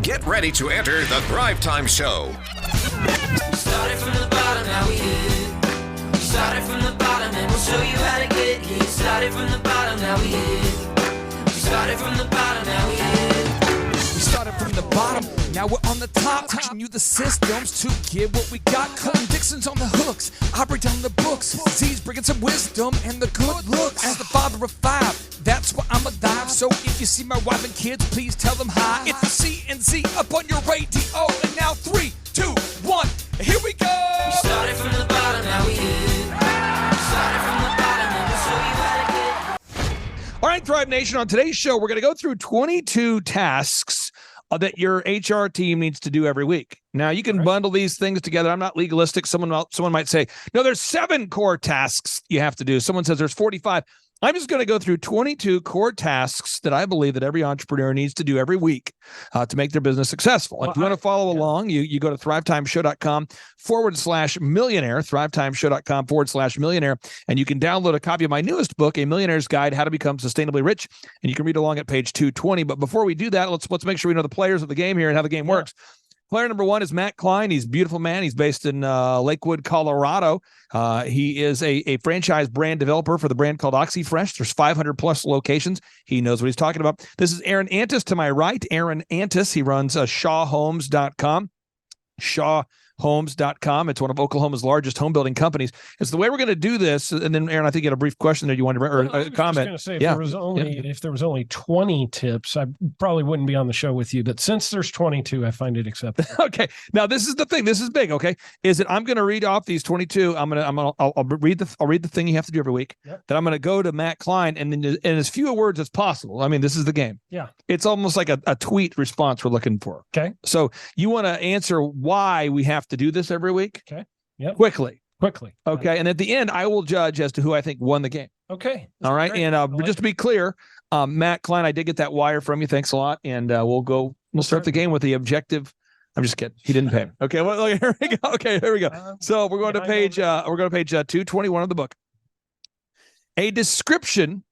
Get ready to enter the Thrivetime Show. Started from the bottom, now we here. Started from the bottom, and we'll show you how to get here. Started from the bottom, now we here. Started from the bottom, now we here. We started from the bottom, now we're on the top, teaching you the systems to get what we got. Cutting Dixon's on the hooks, I break down the books. Z's bringing some wisdom and the good looks. As the father of five, that's why I'm alive. So if you see my wife and kids, please tell them hi. It's the C and Z up on your radio, and now 3, 2, 1, here we go. We started from the bottom, now we here. Started from the bottom, and we'll show you how to get. All right, Thrive Nation, on today's show, we're going to go through 22 tasks that your HR team needs to do every week. Now, you can bundle these things together. I'm not legalistic. Someone might say, no, there's 7 core tasks you have to do. Someone says there's 45. I'm just going to go through 22 core tasks that I believe that every entrepreneur needs to do every week to make their business successful. Well, if you want to follow along, you go to thrivetimeshow.com/millionaire, thrivetimeshow.com/millionaire, and you can download a copy of my newest book, A Millionaire's Guide, How to Become Sustainably Rich, and you can read along at page 220. But before we do that, let's make sure we know the players of the game here and how the game works. Player number 1 is Matt Klein. He's a beautiful man. He's based in Lakewood, Colorado. He is a franchise brand developer for the brand called OxyFresh. There's 500 plus locations. He knows what he's talking about. This is Aaron Antis to my right. Aaron Antis, he runs shawhomes.com. Shawhomes.com. It's one of Oklahoma's largest home building companies. It's the way we're going to do this. And then, Aaron, I think you had a brief question there you wanted to, or a comment. I was going to say, if there was only 20 tips, I probably wouldn't be on the show with you. But since there's 22, I find it acceptable. Okay. Now, this is the thing. This is big. Okay. Is that I'm going to read off these 22. I'll read the thing you have to do every week. Yep. Then I'm going to go to Matt Klein and then in as few words as possible. I mean, this is the game. Yeah. It's almost like a tweet response we're looking for. Okay. So you want to answer why we have to do this every week? Okay. Yeah. Quickly. Okay. And at the end, I will judge as to who I think won the game. Okay. All right. Great. And just to be clear, Matt Klein, I did get that wire from you. Thanks a lot. And we'll start the game with the objective. I'm just kidding. He didn't pay me. Okay. Well, here we go. Okay. Here we go. So we're going to page 221 of the book. A description.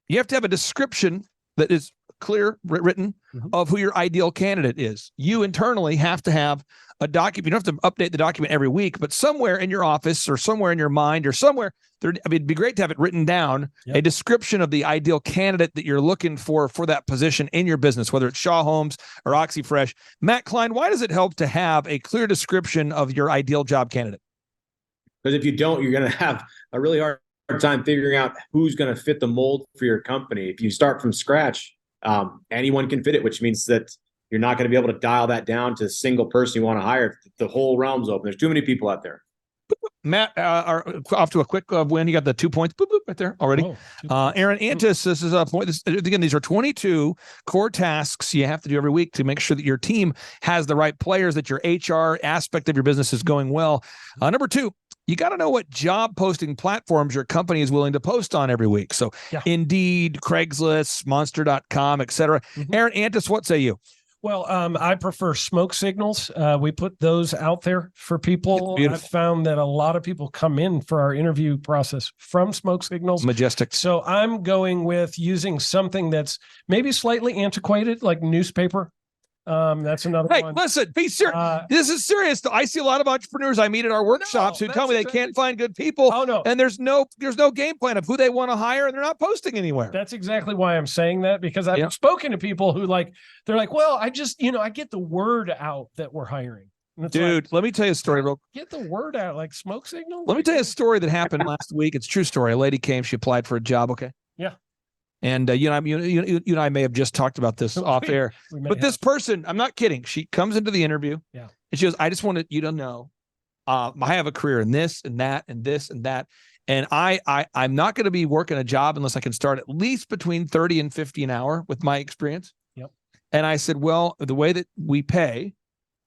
You have to have a description that is clear, written, of who your ideal candidate is. You internally have to have a document. You don't have to update the document every week, but somewhere in your office or somewhere in your mind or somewhere there, it'd be great to have it written down, a description of the ideal candidate that you're looking for that position in your business, whether it's Shaw Homes or OxyFresh. Matt Klein, why does it help to have a clear description of your ideal job candidate? Because if you don't, you're going to have a really hard time figuring out who's going to fit the mold for your company. If you start from scratch, anyone can fit it, which means that you're not going to be able to dial that down to a single person you want to hire. The whole realm's open. There's too many people out there. Matt, are off to a quick win. You got the 2 points right there already. Aaron Antis, this is a point. Again, these are 22 core tasks you have to do every week to make sure that your team has the right players, that your HR aspect of your business is going well. Number 2, you got to know what job posting platforms your company is willing to post on every week. So Indeed, Craigslist, Monster.com, etc. Aaron Antis, what say you? Well, I prefer smoke signals. We put those out there for people. I've found that a lot of people come in for our interview process from smoke signals. Majestic. So I'm going with using something that's maybe slightly antiquated, like newspaper. That's another one. Hey, listen, be serious. This is serious. I see a lot of entrepreneurs I meet at our workshops who tell me they can't find good people. Oh, no. And there's no game plan of who they want to hire, and they're not posting anywhere. That's exactly why I'm saying that, because I've spoken to people who they're like, well, I just, I get the word out that we're hiring. Dude, let me tell you a story. Get the word out, like smoke signal. Let me tell you a story that happened last week. It's a true story. A lady came, she applied for a job. Okay. Yeah. And you and I may have just talked about this off air, but this person, I'm not kidding. She comes into the interview, and she goes, "I just wanted you to know, I have a career in this and that and this and that, and I'm not going to be working a job unless I can start at least between 30 and 50 an hour with my experience." Yep. And I said, "Well, the way that we pay,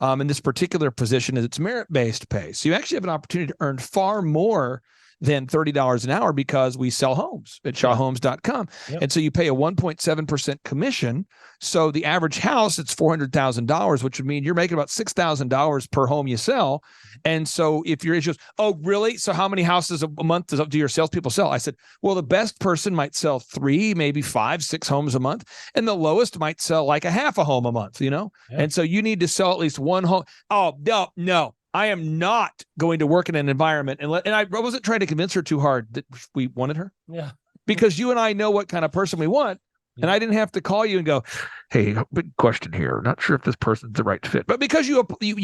in this particular position is it's merit-based pay, so you actually have an opportunity to earn far more than $30 an hour because we sell homes at shawhomes.com. Yep. And so you pay a 1.7% commission. So the average house, it's $400,000, which would mean you're making about $6,000 per home you sell. And so if your issue is, oh, really? So how many houses a month do your salespeople sell? I said, well, the best person might sell 3, maybe 5, 6 homes a month. And the lowest might sell like a half a home a month, you know? Yeah. And so you need to sell at least one home. Oh, no. I am not going to work in an environment and I wasn't trying to convince her too hard that we wanted her. Yeah. Because you and I know what kind of person we want. And I didn't have to call you and go, hey, big question here. Not sure if this person's the right fit. But because you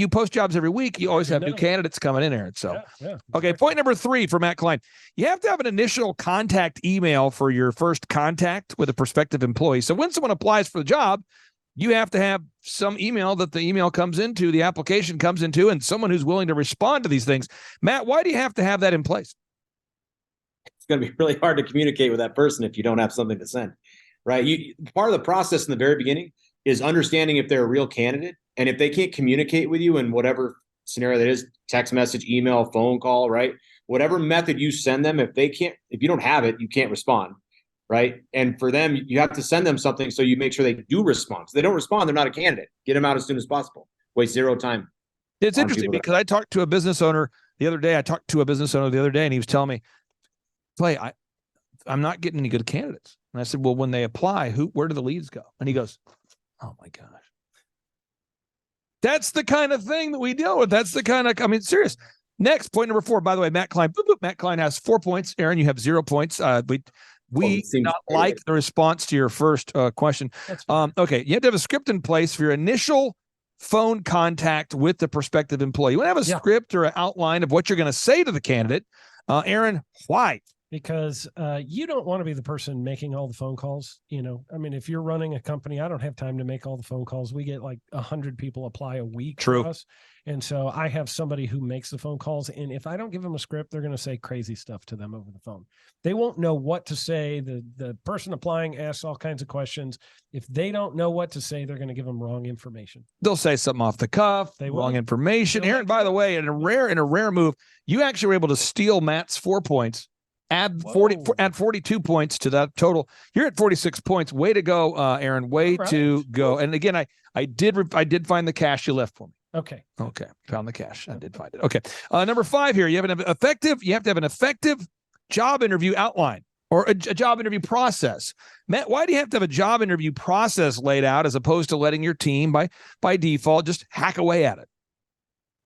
post jobs every week, you always have new candidates coming in, Aaron. So, okay, point number 3 for Matt Klein. You have to have an initial contact email for your first contact with a prospective employee. So when someone applies for the job, you have to have some email that the email comes into, the application comes into, and someone who's willing to respond to these things. Matt, why do you have to have that in place? It's going to be really hard to communicate with that person if you don't have something to send. Right. Part of the process in the very beginning is understanding if they're a real candidate, and if they can't communicate with you in whatever scenario that is, text message, email, phone call, right? Whatever method you send them, if you don't have it, you can't respond. Right. And for them, you have to send them something so you make sure they do respond. If they don't respond, they're not a candidate. Get them out as soon as possible. Waste zero time. It's interesting because I talked to a business owner the other day. And he was telling me, Clay, I'm not getting any good candidates. And I said, well, when they apply, where do the leads go? And he goes, oh my gosh. That's the kind of thing that we deal with. That's the kind of, serious. Next, point number 4, by the way, Matt Klein. Matt Klein has 4 points. Aaron, you have 0 points. We do not like the response to your first question. Okay. You have to have a script in place for your initial phone contact with the prospective employee. You want to have a script or an outline of what you're going to say to the candidate. Aaron, why? Because you don't want to be the person making all the phone calls. If you're running a company, I don't have time to make all the phone calls. We get like 100 people apply a week. True. To us. And so I have somebody who makes the phone calls. And if I don't give them a script, they're going to say crazy stuff to them over the phone. They won't know what to say. The person applying asks all kinds of questions. If they don't know what to say, they're going to give them wrong information. They'll say something off the cuff, wrong information. Aaron, by the way, in a rare move, you actually were able to steal Matt's 4 points. Add 42 points to that total. You're at 46 points. Way to go, Aaron. Way to go. And again, I did find the cash you left for me. Okay. Found the cash. I did find it. Okay. Number 5 here. You have to have an effective job interview outline or a job interview process. Matt, why do you have to have a job interview process laid out as opposed to letting your team by default just hack away at it?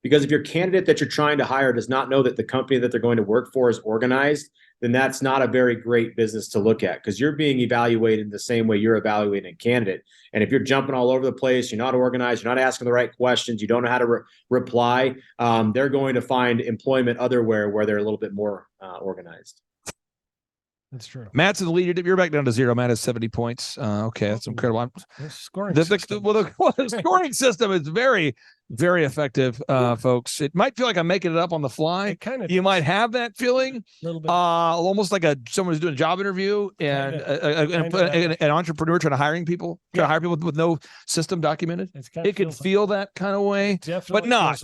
Because if your candidate that you're trying to hire does not know that the company that they're going to work for is organized, then that's not a very great business to look at, because you're being evaluated the same way you're evaluating a candidate. And if you're jumping all over the place, you're not organized, you're not asking the right questions, you don't know how to reply, they're going to find employment otherwhere where they're a little bit more organized. That's true. Matt's in the lead. You're back down to 0. Matt has 70 points. Okay, that's incredible. The scoring system is very, very effective, folks. It might feel like I'm making it up on the fly. You might have that feeling, a little bit, almost like someone who's doing a job interview and an entrepreneur trying to hire people with no system documented. It could feel that kind of way, but not.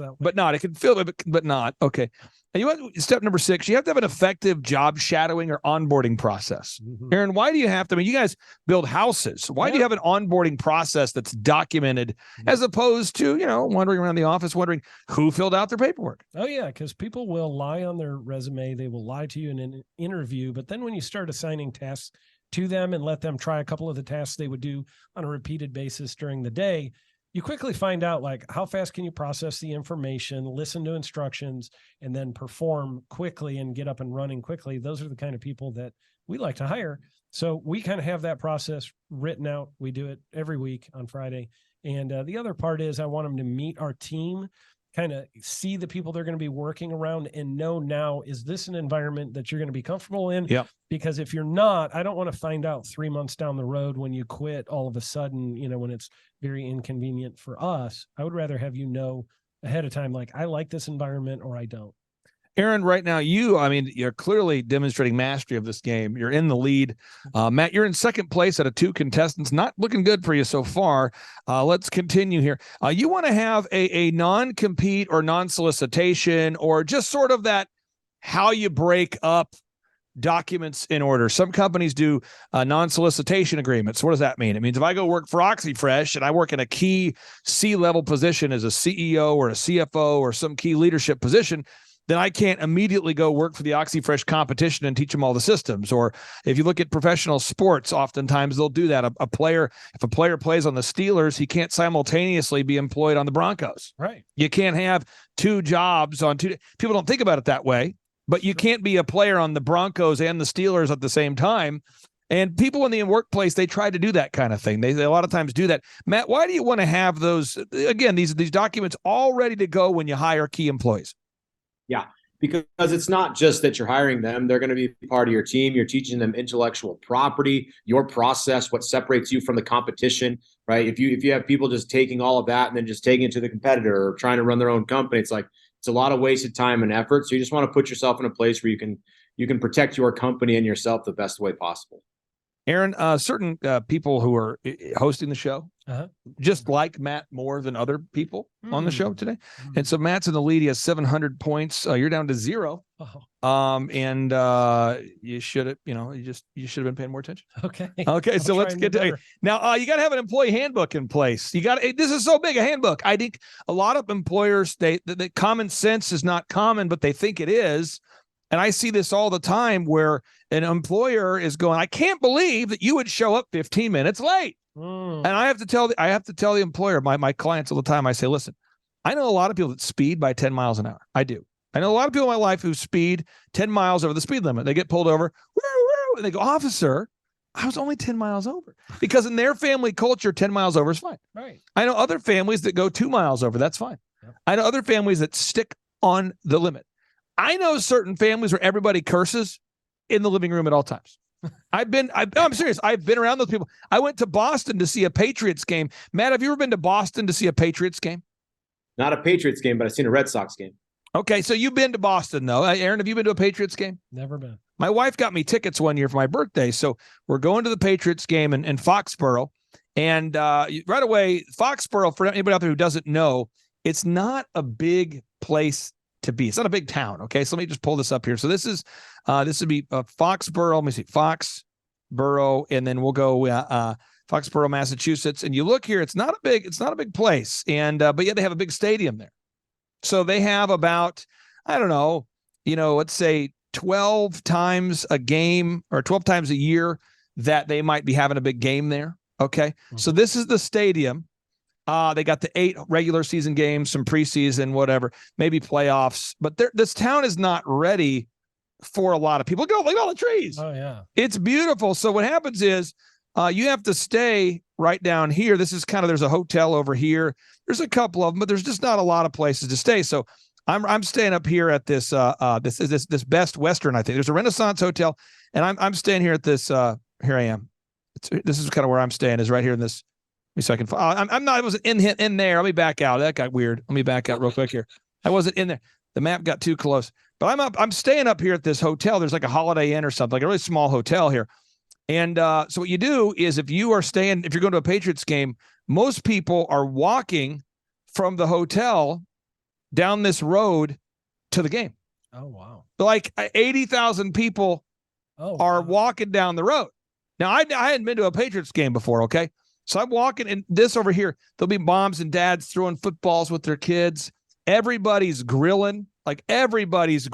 It can feel it, but not. Okay. And step number 6, you have to have an effective job shadowing or onboarding process. Mm-hmm. Aaron, why do you have to? You guys build houses. Why do you have an onboarding process that's documented as opposed to, wandering around the office wondering who filled out their paperwork? Oh, yeah, because people will lie on their resume. They will lie to you in an interview. But then when you start assigning tasks to them and let them try a couple of the tasks they would do on a repeated basis during the day, you quickly find out how fast can you process the information, listen to instructions, and then perform quickly and get up and running quickly. Those are the kind of people that we like to hire. So we kind of have that process written out. We do it every week on Friday. And the other part is I want them to meet our team, kind of see the people they're going to be working around and know now, is this an environment that you're going to be comfortable in? Yeah. Because if you're not, I don't want to find out 3 months down the road when you quit all of a sudden, when it's very inconvenient for us. I would rather have ahead of time, I like this environment or I don't. Aaron, right now, you're clearly demonstrating mastery of this game. You're in the lead. Matt, you're in second place out of 2 contestants. Not looking good for you so far. Let's continue here. You want to have a non-compete or non-solicitation or just sort of that how you break up documents in order. Some companies do non-solicitation agreements. What does that mean? It means if I go work for OxyFresh and I work in a key C-level position as a CEO or a CFO or some key leadership position, then I can't immediately go work for the OxyFresh competition and teach them all the systems. Or if you look at professional sports, oftentimes they'll do that. If a player plays on the Steelers, he can't simultaneously be employed on the Broncos. Right. You can't have two jobs on two. People don't think about it that way, but you can't be a player on the Broncos and the Steelers at the same time. And people in the workplace, they try to do that kind of thing. They a lot of times do that. Matt, why do you want to have those, again, these documents all ready to go when you hire key employees? Yeah, because it's not just that you're hiring them. They're going to be part of your team. You're teaching them intellectual property, your process, what separates you from the competition, right? If you have people just taking all of that and then just taking it to the competitor or trying to run their own company, it's a lot of wasted time and effort. So you just want to put yourself in a place where you can protect your company and yourself the best way possible. Aaron, certain people who are hosting the show just like Matt more than other people on the show today. And so Matt's in the lead. He has 700 points. You're down to 0. And you should have, you should have been paying more attention. Okay. So let's get to now. You got to have an employee handbook in place. This is so big, a handbook. I think a lot of employers, the common sense is not common, but they think it is. And I see this all the time where an employer is going, I can't believe that you would show up 15 minutes late. And I have to tell the employer, my clients all the time, I say, listen, I know a lot of people that speed by 10 miles an hour. I do. I know a lot of people in my life who speed 10 miles over the speed limit. They get pulled over, and they go, officer, I was only 10 miles over. Because in their family culture, 10 miles over is fine. Right. I know other families that go 2 miles over. That's fine. Yep. I know other families that stick on the limit. I know certain families where everybody curses in the living room at all times. I'm serious. I've been around those people. I went to Boston to see a Patriots game. Matt, have you ever been to Boston to see a Patriots game? Not a Patriots game, but I've seen a Red Sox game. Okay, so you've been to Boston, though. Aaron, have you been to a Patriots game? Never been. My wife got me tickets one year for my birthday, so we're going to the Patriots game in Foxborough. And right away, Foxborough, for anybody out there who doesn't know, it's not a big place to be. It's not a big town. Okay, so let me just pull this up here. So this would be Foxborough. Let me see, Foxborough, and then we'll go Foxborough, Massachusetts. And you look here, it's not a big place, and but yet they have a big stadium there. So they have about, I don't know, let's say 12 times a game or 12 times a year that they might be having a big game there. Okay, so this is the stadium. They got the 8 regular season games, some preseason, whatever, maybe playoffs. But this town is not ready for a lot of people. Look at all the trees. Oh, yeah. It's beautiful. So what happens is you have to stay right down here. This is there's a hotel over here. There's a couple of them, but there's just not a lot of places to stay. So I'm staying up here at this this Best Western, I think. There's a Renaissance Hotel, and I'm staying here at this. Here I am. This is kind of where I'm staying, is right here in this. So I can. I'm not. I wasn't in there. Let me back out. That got weird. Let me back out real quick here. I wasn't in there. The map got too close. But I'm staying up here at this hotel. There's like a Holiday Inn or something, like a really small hotel here. And so what you do is if you're going to a Patriots game, most people are walking from the hotel down this road to the game. Oh wow! Like 80,000 people are walking down the road. Now I hadn't been to a Patriots game before. Okay. So I'm walking, and this over here, there'll be moms and dads throwing footballs with their kids. Everybody's grilling, and everybody's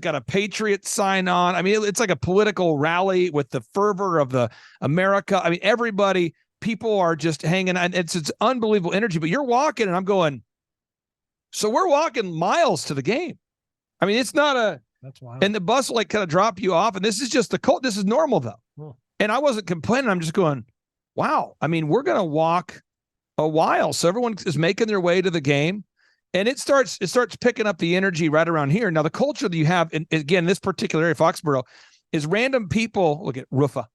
got a Patriot sign on. I mean, it's like a political rally with the fervor of the America. I mean, people are just hanging on. It's unbelievable energy, but you're walking, and I'm going, so we're walking miles to the game. I mean, it's not that's wild. And the bus will kind of drop you off, and this is just this is normal though. Cool. And I wasn't complaining. I'm just going, wow. I mean, we're going to walk a while. So everyone is making their way to the game, and it starts picking up the energy right around here. Now, the culture that you have, again, this particular area, Foxborough, is random people. Look at Rufa.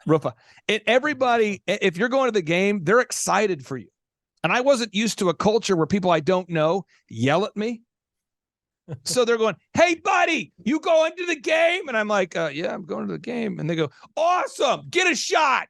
And everybody, if you're going to the game, they're excited for you. And I wasn't used to a culture where people I don't know yell at me. So they're going, hey, buddy, you going to the game? And I'm like, yeah, I'm going to the game. And they go, awesome, get a shot.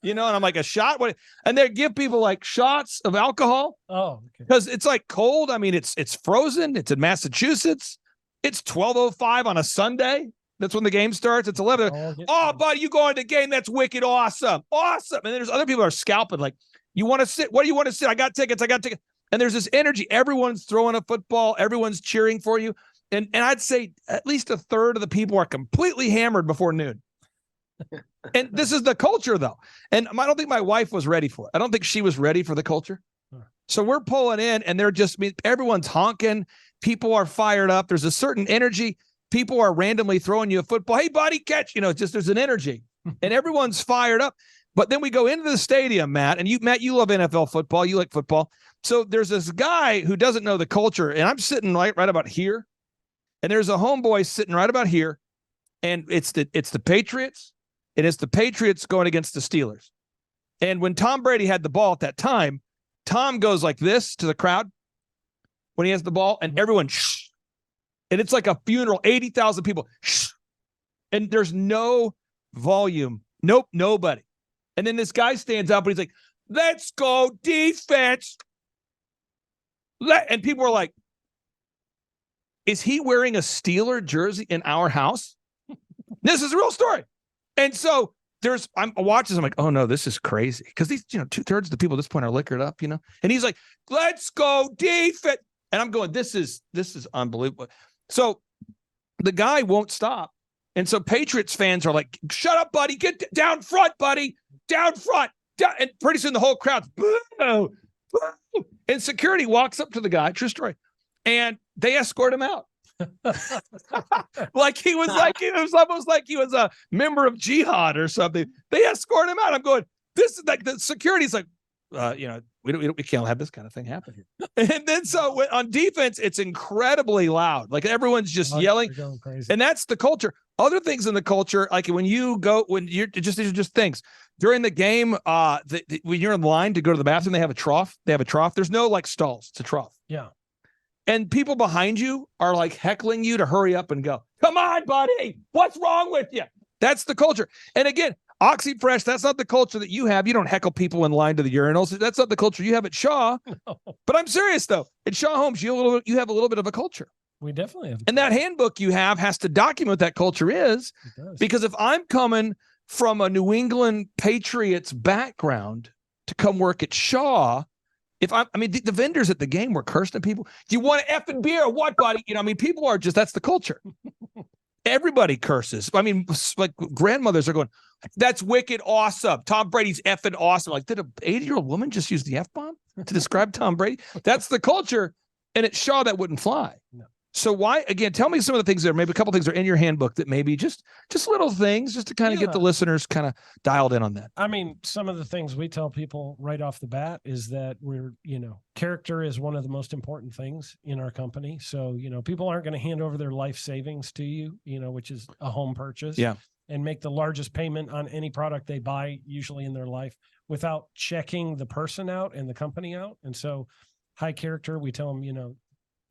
And I'm like, a shot? What? And they give people like shots of alcohol. Oh, okay. Because it's like cold. I mean, it's frozen. It's in Massachusetts. It's 12:05 on a Sunday. That's when the game starts. It's 11. Oh, buddy, you going to the game? That's wicked awesome. Awesome. And then there's other people that are scalping. Like, you want to sit? What do you want to sit? I got tickets. And there's this energy. Everyone's throwing a football. Everyone's cheering for you. And I'd say at least a third of the people are completely hammered before noon. And this is the culture, though. And I don't think my wife was ready for it. I don't think she was ready for the culture. So we're pulling in, and everyone's honking. People are fired up. There's a certain energy. People are randomly throwing you a football. Hey, buddy, catch. There's an energy, and everyone's fired up. But then we go into the stadium, Matt, and you love NFL football. You like football. So there's this guy who doesn't know the culture, and I'm sitting right about here, and there's a homeboy sitting right about here, and it's the Patriots, and it's the Patriots going against the Steelers. And when Tom Brady had the ball at that time, Tom goes like this to the crowd when he has the ball, and everyone shh. And it's like a funeral, 80,000 people. Shh. And there's no volume. Nope, nobody. And then this guy stands up and he's like, let's go defense. And people are like, is he wearing a Steeler jersey in our house? This is a real story. And so I'm watching, I'm like, oh no, this is crazy. Because these, 2/3 of the people at this point are liquored up, And he's like, let's go defense. And I'm going, this is unbelievable. So the guy won't stop. And so Patriots fans are like, shut up, buddy. Get down front, buddy. Down front. And pretty soon the whole crowd's boo, boo. And security walks up to the guy, true story, and they escort him out. It was almost like he was a member of jihad or something. They escort him out. I'm going, this is like the security's like, we can't have this kind of thing happen here. And then so on defense, it's incredibly loud. Like everyone's just yelling, going crazy. And that's the culture. Other things in the culture, like these are just things during the game. When you're in line to go to the bathroom, they have a trough. There's no like stalls. It's a trough. Yeah. And people behind you are like heckling you to hurry up and go. Come on, buddy. What's wrong with you? That's the culture. And again, OxyFresh, that's not the culture that you have. You don't heckle people in line to the urinals. That's not the culture you have at Shaw. No. But I'm serious, though. At Shaw Homes, you have a little bit of a culture. We definitely have. And that handbook you have has to document what that culture is. It does. Because if I'm coming from a New England Patriots background to come work at Shaw, the vendors at the game were cursing at people. Do you want an effing beer or what, buddy? People are just, that's the culture. Everybody curses. Like grandmothers are going, that's wicked awesome. Tom Brady's effing awesome. Like, did an 80-year-old woman just use the F-bomb to describe Tom Brady? That's the culture. And at Shaw, that wouldn't fly. No. So why, again, tell me some of the things there. Maybe a couple things are in your handbook that maybe just little things just to kind of get the listeners kind of dialed in on that. Some of the things we tell people right off the bat is that character is one of the most important things in our company. So, people aren't going to hand over their life savings to you, which is a home purchase. Yeah. And make the largest payment on any product they buy, usually in their life, without checking the person out and the company out. And so high character, we tell them,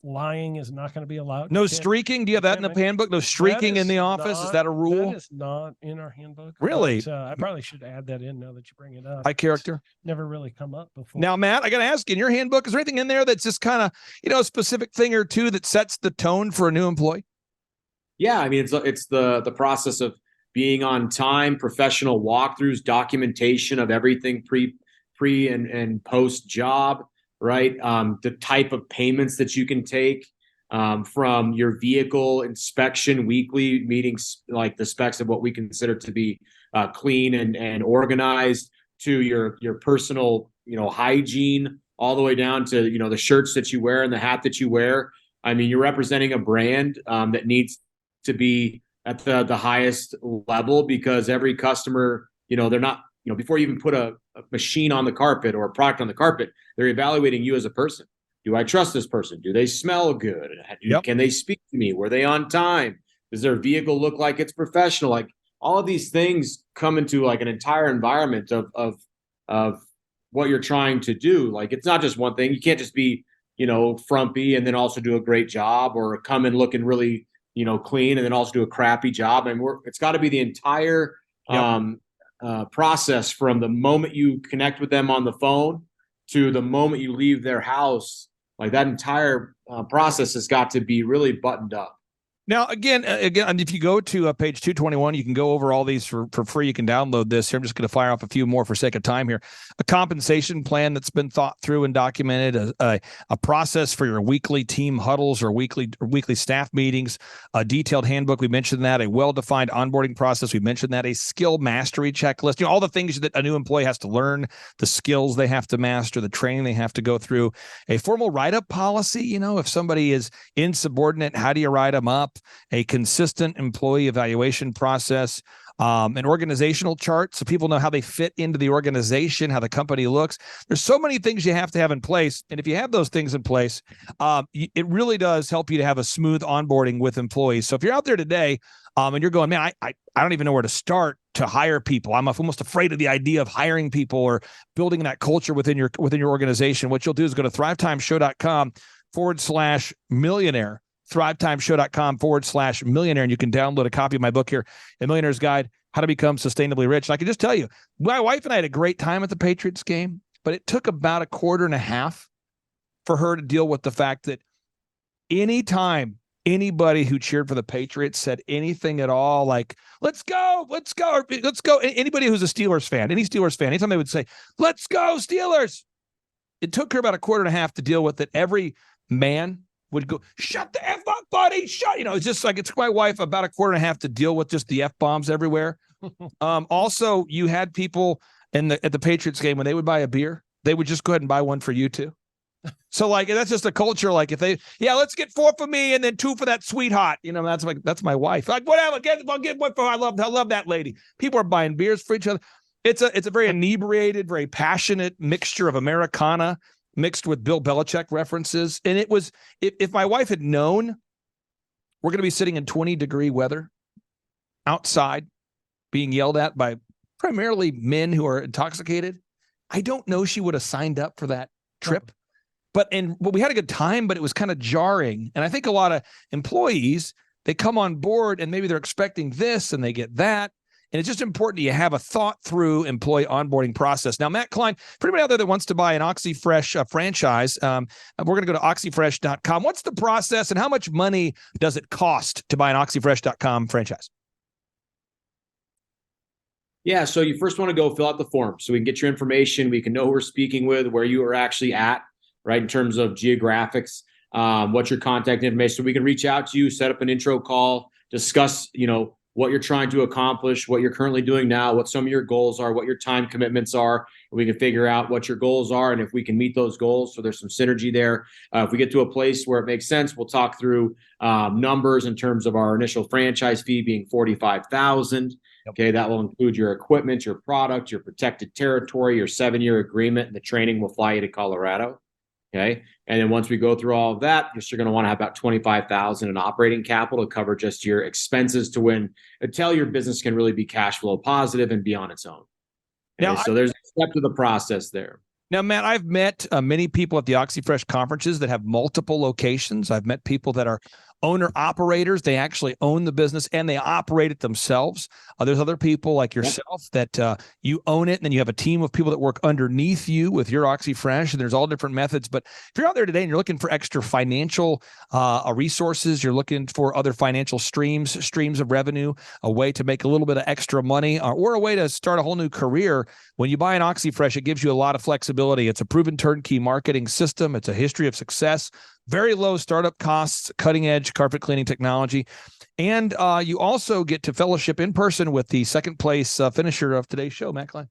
lying is not going to be allowed. No streaking. Do you have that in the handbook? No streaking in the office. Is that a rule? That is not in our handbook. Really? But, I probably should add that in now that you bring it up. High character. It's never really come up before. Now, Matt, I got to ask you, in your handbook, is there anything in there that's just kind of, a specific thing or two that sets the tone for a new employee? Yeah. It's the process of being on time, professional walkthroughs, documentation of everything pre and post job. Right. The type of payments that you can take from your vehicle inspection weekly meetings, like the specs of what we consider to be clean and organized, to your personal, hygiene, all the way down to, the shirts that you wear and the hat that you wear. You're representing a brand that needs to be at the highest level, because every customer, they're not, before you even put a machine on the carpet or a product on the carpet, they're evaluating you as a person. Do I trust this person? Do they smell good? Yep. Can they speak to me? Were they on time? Does their vehicle look like it's professional? Like, all of these things come into like an entire environment of what you're trying to do. Like, it's not just one thing. You can't just be, frumpy and then also do a great job, or come in looking really, clean and then also do a crappy job. It's got to be the entire process, from the moment you connect with them on the phone to the moment you leave their house. Like, that entire process has got to be really buttoned up. Now, again, if you go to page 221, you can go over all these for free. You can download this here. I'm just going to fire off a few more for sake of time here. A compensation plan that's been thought through and documented, a process for your weekly team huddles or weekly staff meetings, a detailed handbook. We mentioned that. A well-defined onboarding process. We mentioned that. A skill mastery checklist. All the things that a new employee has to learn, the skills they have to master, the training they have to go through. A formal write-up policy. If somebody is insubordinate, how do you write them up? A consistent employee evaluation process, an organizational chart so people know how they fit into the organization, how the company looks. There's so many things you have to have in place. And if you have those things in place, it really does help you to have a smooth onboarding with employees. So if you're out there today and you're going, man, I don't even know where to start to hire people. I'm almost afraid of the idea of hiring people or building that culture within your organization. What you'll do is go to thrivetimeshow.com/millionaire. thrivetimeshow.com/millionaire. And you can download a copy of my book here, A Millionaire's Guide, How to Become Sustainably Rich. And I can just tell you, my wife and I had a great time at the Patriots game, but it took about a quarter and a half for her to deal with the fact that anytime anybody who cheered for the Patriots said anything at all, like, let's go, or let's go. Anybody who's a Steelers fan, anytime they would say, let's go Steelers, it took her about a quarter and a half to deal with it. Every man would go, shut the F up, buddy. Shut, it's just like, it's my wife about a quarter and a half to deal with just the F bombs everywhere. Also, you had people at the Patriots game, when they would buy a beer, they would just go ahead and buy one for you too. So like, that's just a culture. Like if let's get 4 for me and then 2 for that sweetheart. That's my wife. Like, whatever, I'll get one for her. I love that lady. People are buying beers for each other. It's a very inebriated, very passionate mixture of Americana mixed with Bill Belichick references. And it was, if my wife had known we're going to be sitting in 20-degree weather outside being yelled at by primarily men who are intoxicated, I don't know she would have signed up for that trip. But we had a good time, but it was kind of jarring. And I think a lot of employees, they come on board and maybe they're expecting this and they get that. And it's just important that you have a thought-through employee onboarding process. Now, Matt Klein, for anybody out there that wants to buy an OxyFresh franchise, we're going to go to oxyfresh.com. What's the process and how much money does it cost to buy an oxyfresh.com franchise? Yeah, so you first want to go fill out the form so we can get your information. We can know who we're speaking with, where you are actually at, right, in terms of geographics, what's your contact information. So we can reach out to you, set up an intro call, discuss, what you're trying to accomplish, what you're currently doing now, what some of your goals are, what your time commitments are. And we can figure out what your goals are and if we can meet those goals. So there's some synergy there. If we get to a place where it makes sense, we'll talk through numbers in terms of our initial franchise fee being $45,000. Okay, that will include your equipment, your product, your protected territory, your 7-year agreement, and the training will fly you to Colorado. Okay. And then once we go through all of that, you're going to want to have about $25,000 in operating capital to cover just your expenses until your business can really be cash flow positive and be on its own. Okay? So there's a step to the process there. Now, Matt, I've met many people at the OxyFresh conferences that have multiple locations. I've met people that are owner-operators. They actually own the business and they operate it themselves. There's other people like yourself that you own it, and then you have a team of people that work underneath you with your OxyFresh, and there's all different methods. But if you're out there today and you're looking for extra financial resources, you're looking for other financial streams of revenue, a way to make a little bit of extra money, or a way to start a whole new career, when you buy an OxyFresh, it gives you a lot of flexibility. It's a proven turnkey marketing system. It's a history of success. Very low startup costs, cutting edge carpet cleaning technology. And you also get to fellowship in person with the second place finisher of today's show, Matt Klein.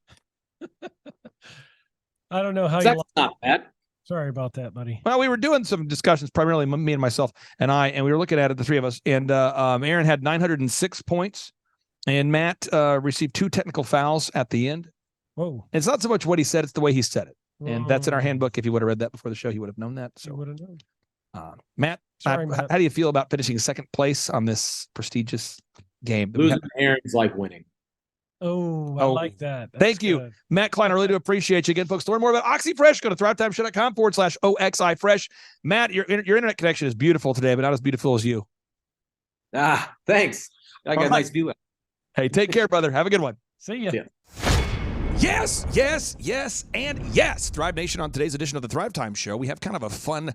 I don't know how That's not bad. Sorry about that, buddy. Well, we were doing some discussions, primarily me and myself and we were looking at it, the three of us. And Aaron had 906 points, and Matt received 2 technical fouls at the end. Whoa. It's not so much what he said, it's the way he said it. And that's in our handbook. If you would have read that before the show, he would have known that. So, would have known. Matt, Sorry, how do you feel about finishing second place on this prestigious game? Losing to Aaron's like winning. Oh, I like that. Thank you, good. Matt Klein. I really do appreciate you again, folks. To learn more about OxyFresh, go to thrivetimeshow.com/OXIFresh. Matt, your internet connection is beautiful today, but not as beautiful as you. Thanks. I got a nice view. Hey, take care, brother. Have a good one. See ya. Yeah. Yes, yes, yes, and yes. Thrive Nation, on today's edition of the Thrivetime Show, we have kind of a fun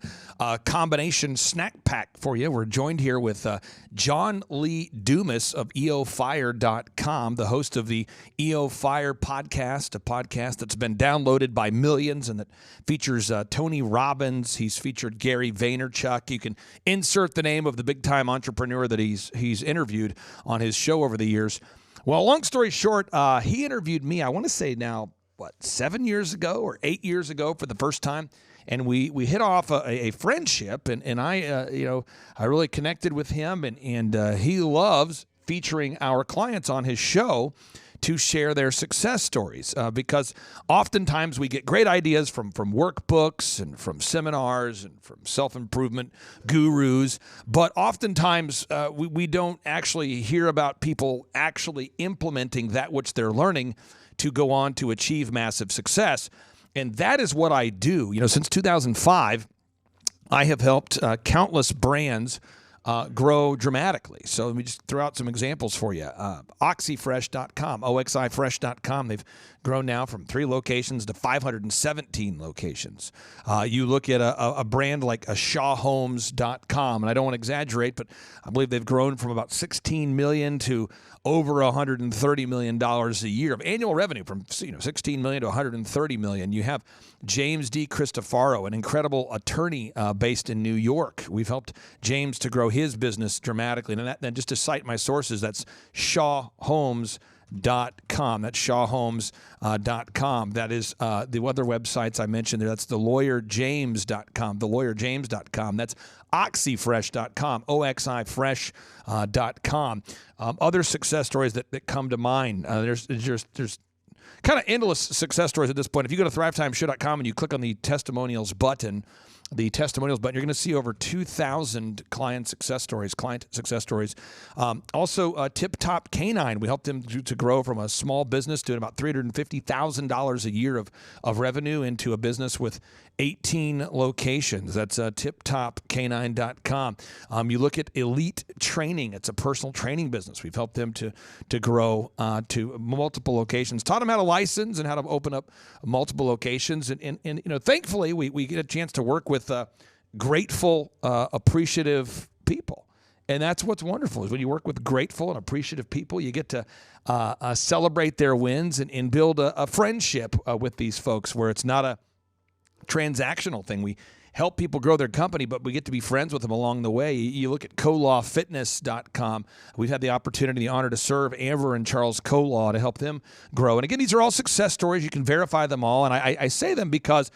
combination snack pack for you. We're joined here with John Lee Dumas of EOFire.com, the host of the EO Fire podcast, a podcast that's been downloaded by millions and that features Tony Robbins. He's featured Gary Vaynerchuk. You can insert the name of the big-time entrepreneur that he's interviewed on his show over the years. Well, long story short, he interviewed me, I want to say now, 7 years ago or 8 years ago for the first time. And we hit off a friendship, and I really connected with him, and he loves featuring our clients on his show to share their success stories, because oftentimes we get great ideas from workbooks and from seminars and from self-improvement gurus, but oftentimes we don't actually hear about people actually implementing that which they're learning to go on to achieve massive success. And that is what I do. Since 2005, I have helped countless brands grow dramatically. So let me just throw out some examples for you. Oxyfresh.com, OXIFresh.com. They've grown now from 3 locations to 517 locations. You look at a brand like ShawHomes.com, and I don't want to exaggerate, but I believe they've grown from about $16 million to over $130 million a year of annual revenue, from $16 million to $130 million. You have James D. Cristofaro, an incredible attorney based in New York. We've helped James to grow his business dramatically. And then just to cite my sources, that's ShawHomes.com. That's ShawHomes.com. That is the other websites I mentioned there. That's TheLawyerJames.com. TheLawyerJames.com. That's Oxyfresh.com. OXIFresh.com. Other success stories that come to mind. There's kind of endless success stories at this point. If you go to thrivetimeshow.com and you click on the testimonials button, you're going to see over 2,000 client success stories. Also, Tip Top Canine. We helped them to grow from a small business to about $350,000 a year of revenue into a business with 18 locations. That's tiptopcanine.com. You look at Elite Training. It's a personal training business. We've helped them to grow to multiple locations, taught them how to license and how to open up multiple locations. And thankfully, we get a chance to work with grateful, appreciative people. And that's what's wonderful, is when you work with grateful and appreciative people, you get to celebrate their wins and build a friendship with these folks, where it's not a transactional thing. We help people grow their company, but we get to be friends with them along the way. You look at colawfitness.com. We've had the opportunity, the honor to serve Amber and Charles Colaw to help them grow. And again, these are all success stories. You can verify them all. And I say them because,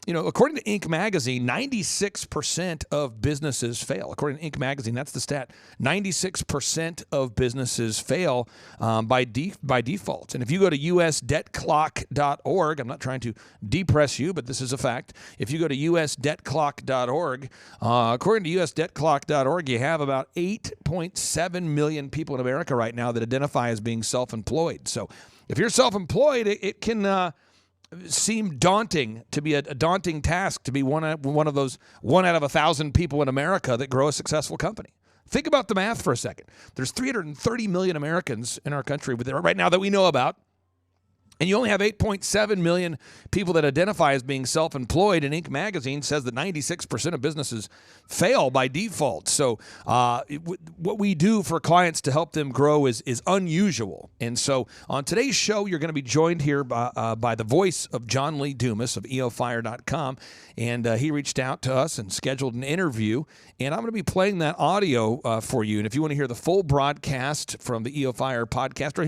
according to Inc. magazine, 96% of businesses fail. According to Inc. magazine, that's the stat. 96% of businesses fail by default. And if you go to usdebtclock.org, I'm not trying to depress you, but this is a fact. If you go to usdebtclock.org, according to usdebtclock.org, you have about 8.7 million people in America right now that identify as being self-employed. So if you're self-employed, it can seem daunting, to be a daunting task to be one of those 1 out of 1,000 people in America that grow a successful company. Think about the math for a second. There's 330 million Americans in our country right now that we know about, and you only have 8.7 million people that identify as being self-employed, and Inc. magazine says that 96% of businesses fail by default. So what we do for clients to help them grow is unusual. And so on today's show, you're going to be joined here by the voice of John Lee Dumas of EOFire.com, and he reached out to us and scheduled an interview, and I'm going to be playing that audio for you. And if you want to hear the full broadcast from the EOFire podcast, or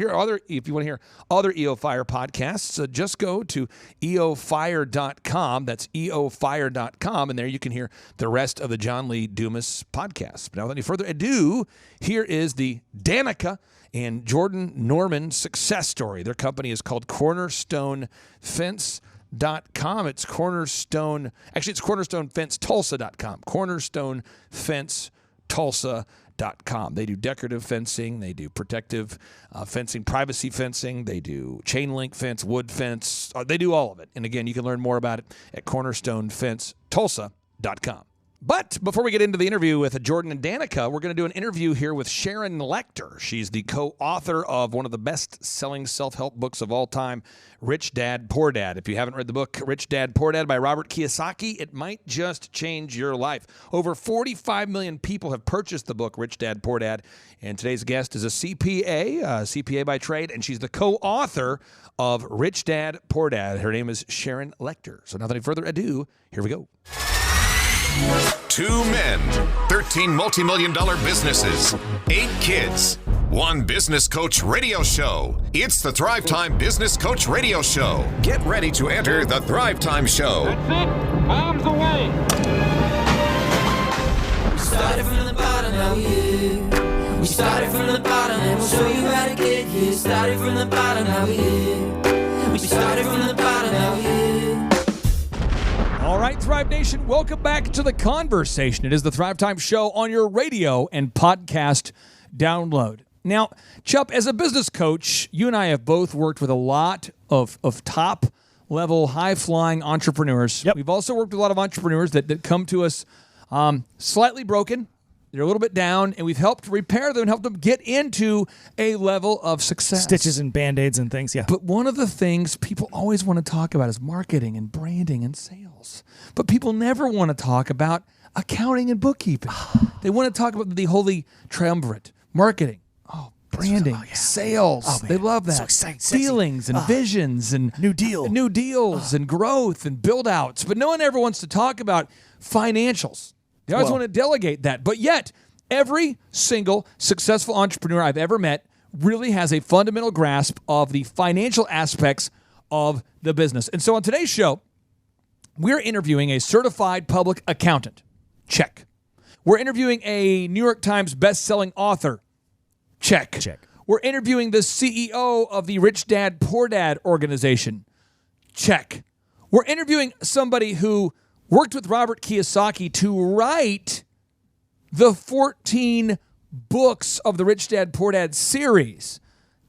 if you want to hear other EOFire podcasts, just go to EOFire.com. That's EOFire.com, and there you can hear the rest of the John Lee Dumas podcast. But now, without any further ado, here is the Danica and Jordan Norman success story. Their company is called Cornerstone Fence.com. It's Cornerstone, actually it's CornerstoneFenceTulsa.com. CornerstoneFenceTulsa.com. They do decorative fencing. They do protective fencing, privacy fencing. They do chain link fence, wood fence. They do all of it. And again, you can learn more about it at CornerstoneFenceTulsa.com. But before we get into the interview with Jordan and Danica, we're going to do an interview here with Sharon Lechter. She's the co-author of one of the best-selling self-help books of all time, Rich Dad, Poor Dad. If you haven't read the book, Rich Dad, Poor Dad by Robert Kiyosaki, it might just change your life. Over 45 million people have purchased the book, Rich Dad, Poor Dad. And today's guest is a CPA by trade, and she's the co-author of Rich Dad, Poor Dad. Her name is Sharon Lechter. So without any further ado, here we go. Two men, 13 multi-million-dollar businesses, 8 kids, 1 business coach radio show. It's the Thrivetime Business Coach Radio Show. Get ready to enter the Thrivetime Show. That's it. Bombs away. We started from the bottom, now we're here. We started from the bottom, and we'll show you how to get here. Started from the bottom, now we're here. We started from the bottom, now we're here. All right, Thrive Nation, welcome back to the conversation. It is the Thrive Time Show on your radio and podcast download. Now, Chup, as a business coach, you and I have both worked with a lot of top-level, high-flying entrepreneurs. Yep. We've also worked with a lot of entrepreneurs that come to us slightly broken. They're a little bit down, and we've helped repair them and help them get into a level of success. Stitches and Band-Aids and things, yeah. But one of the things people always want to talk about is marketing and branding and sales. But people never want to talk about accounting and bookkeeping. They want to talk about the holy triumvirate: marketing, branding, sales. They love that. So exciting, sexy. Feelings and visions and New deals and growth and build-outs. But no one ever wants to talk about financials. They always want to delegate that. But yet, every single successful entrepreneur I've ever met really has a fundamental grasp of the financial aspects of the business. And so on today's show, we're interviewing a certified public accountant. Check. We're interviewing a New York Times best-selling author. Check. We're interviewing the CEO of the Rich Dad, Poor Dad organization. Check. We're interviewing somebody who worked with Robert Kiyosaki to write the 14 books of the Rich Dad, Poor Dad series.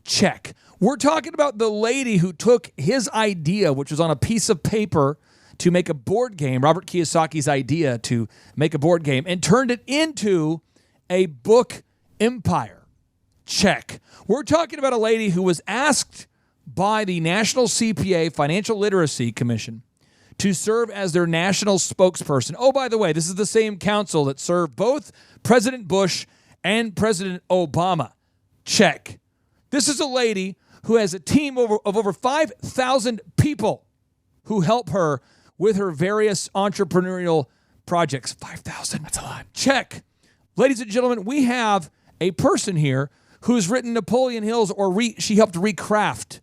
Check. We're talking about the lady who took his idea, which was on a piece of paper, to make a board game, Robert Kiyosaki's idea to make a board game, and turned it into a book empire. Check. We're talking about a lady who was asked by the National CPA Financial Literacy Commission to serve as their national spokesperson. Oh, by the way, this is the same council that served both President Bush and President Obama. Check. This is a lady who has a team of over 5,000 people who help her with her various entrepreneurial projects. 5,000. That's a lot. Check. Ladies and gentlemen, we have a person here who's written Napoleon Hill's, she helped recraft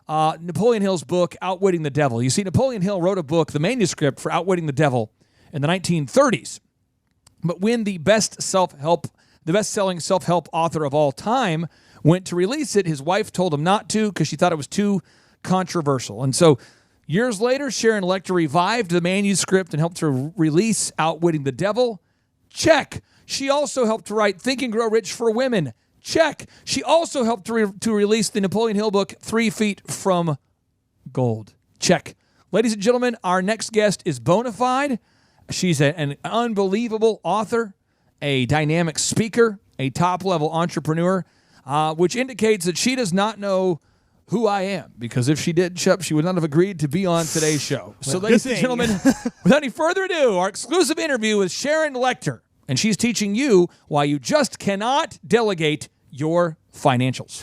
Napoleon Hill's book, Outwitting the Devil. You see, Napoleon Hill wrote a book, the manuscript for Outwitting the Devil, in the 1930s. But when the best-selling self-help author of all time went to release it, his wife told him not to because she thought it was too controversial. And so years later, Sharon Lechter revived the manuscript and helped to release Outwitting the Devil. Check. She also helped to write Think and Grow Rich for Women. Check. She also helped to release the Napoleon Hill book, 3 Feet from Gold. Check. Ladies and gentlemen, our next guest is bona fide. She's an unbelievable author, a dynamic speaker, a top-level entrepreneur, which indicates that she does not know who I am, because if she did, Chup, she would not have agreed to be on today's show. So, ladies and gentlemen, without any further ado, our exclusive interview with Sharon Lechter, and she's teaching you why you just cannot delegate your financials.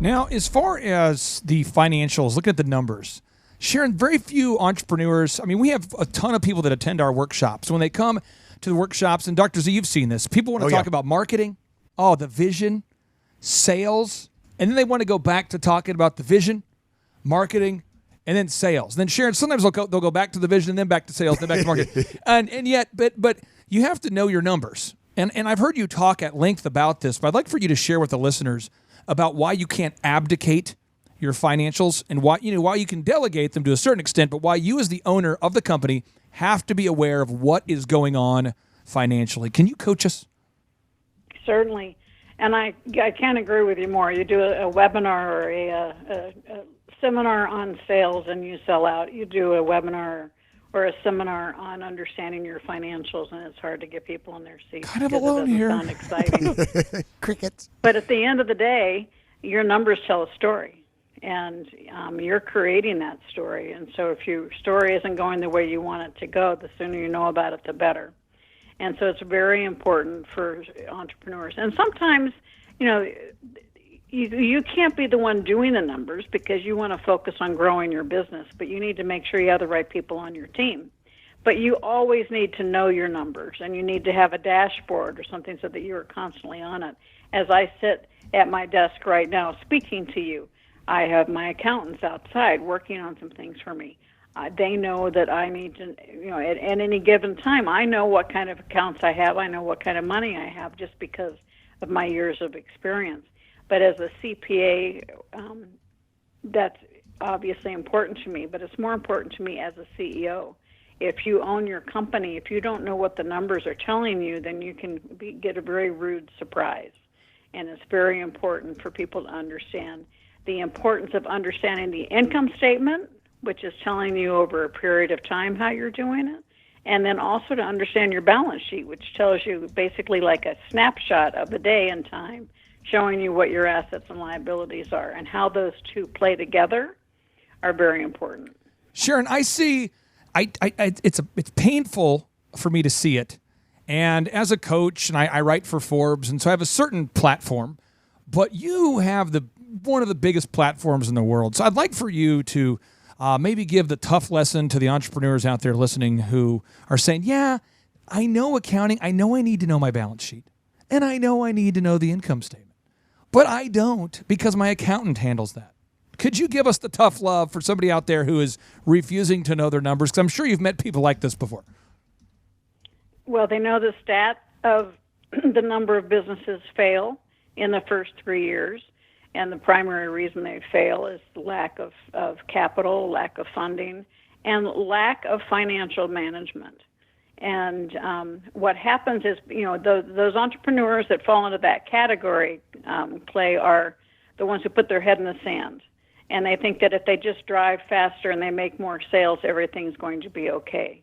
Now, as far as the financials, look at the numbers. Sharon, very few entrepreneurs, we have a ton of people that attend our workshops. When they come to the workshops, and Dr. Z, you've seen this, people want to talk about marketing, the vision, sales, and then they want to go back to talking about the vision, marketing, and then sales. Then Sharon, sometimes they'll go back to the vision, and then back to sales, then back to marketing. and yet, but you have to know your numbers. And I've heard you talk at length about this, but I'd like for you to share with the listeners about why you can't abdicate your financials and why you can delegate them to a certain extent, but why you as the owner of the company have to be aware of what is going on financially. Can you coach us? Certainly. And I can't agree with you more. You do a webinar or a seminar on sales and you sell out. You do a webinar or a seminar on understanding your financials, and it's hard to get people in their seats. Kind of because alone it here. doesn't sound exciting. Crickets. But at the end of the day, your numbers tell a story, and you're creating that story. And so if your story isn't going the way you want it to go, the sooner you know about it, the better. And so it's very important for entrepreneurs. And sometimes, you can't be the one doing the numbers because you want to focus on growing your business, but you need to make sure you have the right people on your team. But you always need to know your numbers, and you need to have a dashboard or something so that you are constantly on it. As I sit at my desk right now speaking to you, I have my accountants outside working on some things for me. They know that I need to, at any given time, I know what kind of accounts I have. I know what kind of money I have just because of my years of experience. But as a CPA, that's obviously important to me, but it's more important to me as a CEO. If you own your company, if you don't know what the numbers are telling you, then you can get a very rude surprise. And it's very important for people to understand the importance of understanding the income statement, which is telling you over a period of time how you're doing it, and then also to understand your balance sheet, which tells you basically like a snapshot of the day and time, showing you what your assets and liabilities are, and how those two play together are very important. Sharon, I see. It's painful for me to see it, and as a coach, and I write for Forbes, and so I have a certain platform. But you have one of the biggest platforms in the world, so I'd like for you to maybe give the tough lesson to the entrepreneurs out there listening who are saying, "Yeah, I know accounting. I know I need to know my balance sheet, and I know I need to know the income statement. But I don't because my accountant handles that." Could you give us the tough love for somebody out there who is refusing to know their numbers? Because I'm sure you've met people like this before. Well, they know the stat of the number of businesses fail in the first 3 years, and the primary reason they fail is lack of capital, lack of funding, and lack of financial management. And what happens is, those entrepreneurs that fall into that category, Clay, are the ones who put their head in the sand. And they think that if they just drive faster and they make more sales, everything's going to be okay.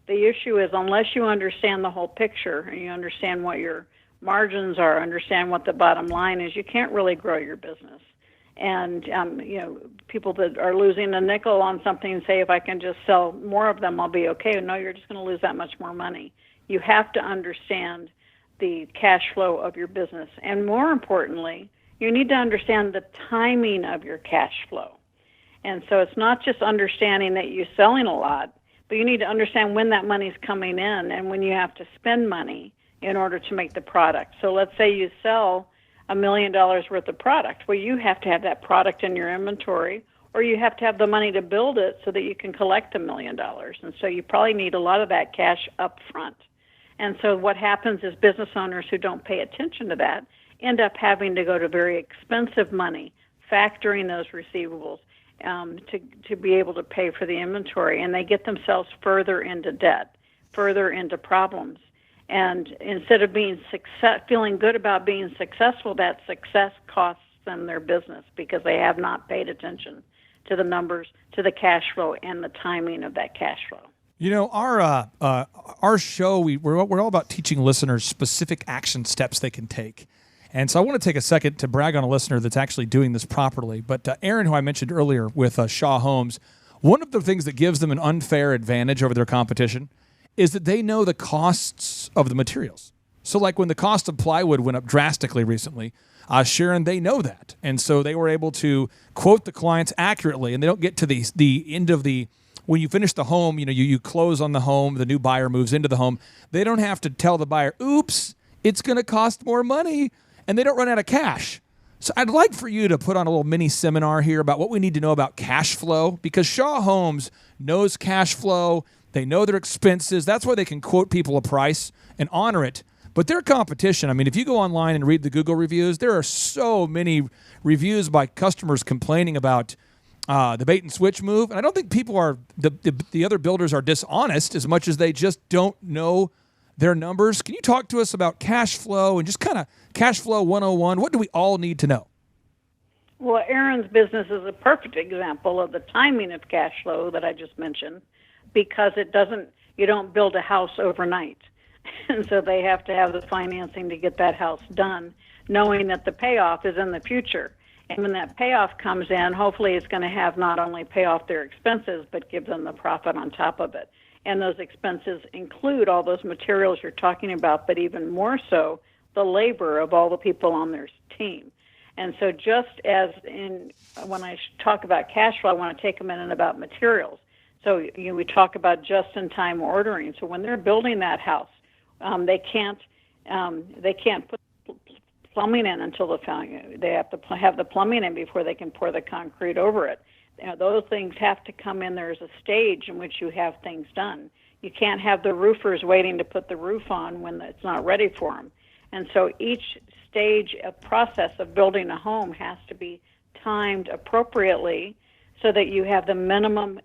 The issue is unless you understand the whole picture and you understand what your margins are, understand what the bottom line is, you can't really grow your business. And, people that are losing a nickel on something say, if I can just sell more of them, I'll be okay. No, you're just going to lose that much more money. You have to understand the cash flow of your business. And more importantly, you need to understand the timing of your cash flow. And so it's not just understanding that you're selling a lot, but you need to understand when that money's coming in and when you have to spend money in order to make the product. So let's say you sell $1 million worth of product. Well, you have to have that product in your inventory, or you have to have the money to build it so that you can collect $1 million. And so you probably need a lot of that cash up front. And so what happens is business owners who don't pay attention to that end up having to go to very expensive money, factoring those receivables to be able to pay for the inventory. And they get themselves further into debt, further into problems. And instead of feeling good about being successful, that success costs them their business because they have not paid attention to the numbers, to the cash flow, and the timing of that cash flow. Our show, we're all about teaching listeners specific action steps they can take. And so I want to take a second to brag on a listener that's actually doing this properly. But Aaron, who I mentioned earlier with Shaw Homes, one of the things that gives them an unfair advantage over their competition is that they know the costs of the materials. So like when the cost of plywood went up drastically recently, Sharon, they know that. And so they were able to quote the clients accurately, and they don't get to the end of when you finish the home, you close on the home, the new buyer moves into the home. They don't have to tell the buyer, oops, it's going to cost more money, and they don't run out of cash. So I'd like for you to put on a little mini seminar here about what we need to know about cash flow, because Shaw Homes knows cash flow. They know their expenses. That's why they can quote people a price and honor it. But their competition, if you go online and read the Google reviews, there are so many reviews by customers complaining about the bait and switch move. And I don't think people are, the other builders are dishonest as much as they just don't know their numbers. Can you talk to us about cash flow and just kind of cash flow 101? What do we all need to know? Well, Aaron's business is a perfect example of the timing of cash flow that I just mentioned, because you don't build a house overnight. And so they have to have the financing to get that house done, knowing that the payoff is in the future. And when that payoff comes in, hopefully it's going to have not only pay off their expenses, but give them the profit on top of it. And those expenses include all those materials you're talking about, but even more so, the labor of all the people on their team. And so just as when I talk about cash flow, I want to take a minute about materials. So we talk about just-in-time ordering. So when they're building that house, they can't put plumbing in until they have to have the plumbing in before they can pour the concrete over it. Those things have to come in. There's a stage in which you have things done. You can't have the roofers waiting to put the roof on when it's not ready for them. And so each stage of process of building a home has to be timed appropriately so that you have the minimum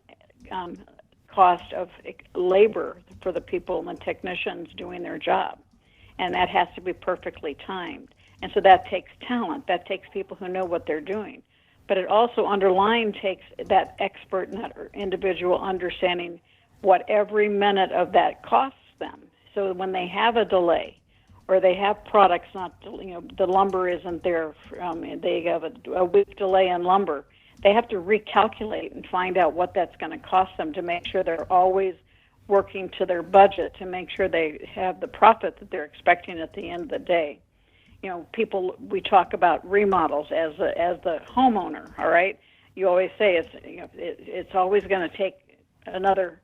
cost of labor for the people and the technicians doing their job. And that has to be perfectly timed. And so that takes talent. That takes people who know what they're doing. But it also underlying takes that expert and that individual understanding what every minute of that costs them. So when they have a delay, or they have products the lumber isn't there, they have a week delay in lumber, they have to recalculate and find out what that's going to cost them to make sure they're always working to their budget, to make sure they have the profit that they're expecting at the end of the day. We talk about remodels as the homeowner, all right? You always say it's always going to take another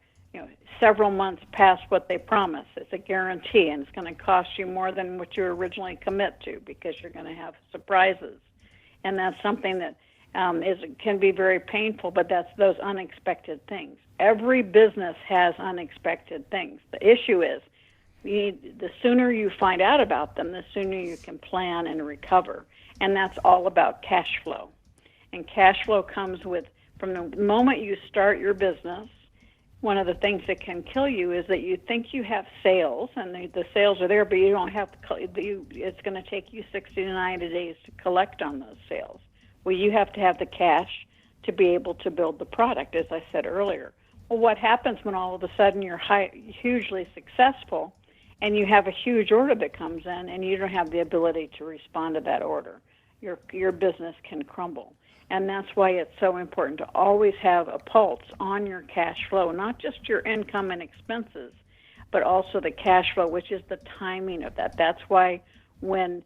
several months past what they promise. It's a guarantee, and it's going to cost you more than what you originally commit to, because you're going to have surprises. And that's something that can be very painful, but that's those unexpected things. Every business has unexpected things. The issue is the sooner you find out about them, the sooner you can plan and recover. And that's all about cash flow. And cash flow comes from the moment you start your business. One of the things that can kill you is that you think you have sales, and the sales are there, but you don't have. It's going to take you 60 to 90 days to collect on those sales. Well, you have to have the cash to be able to build the product, as I said earlier. Well, what happens when all of a sudden you're hugely successful, and you have a huge order that comes in, and you don't have the ability to respond to that order? Your business can crumble. And that's why it's so important to always have a pulse on your cash flow, not just your income and expenses, but also the cash flow, which is the timing of that. That's why when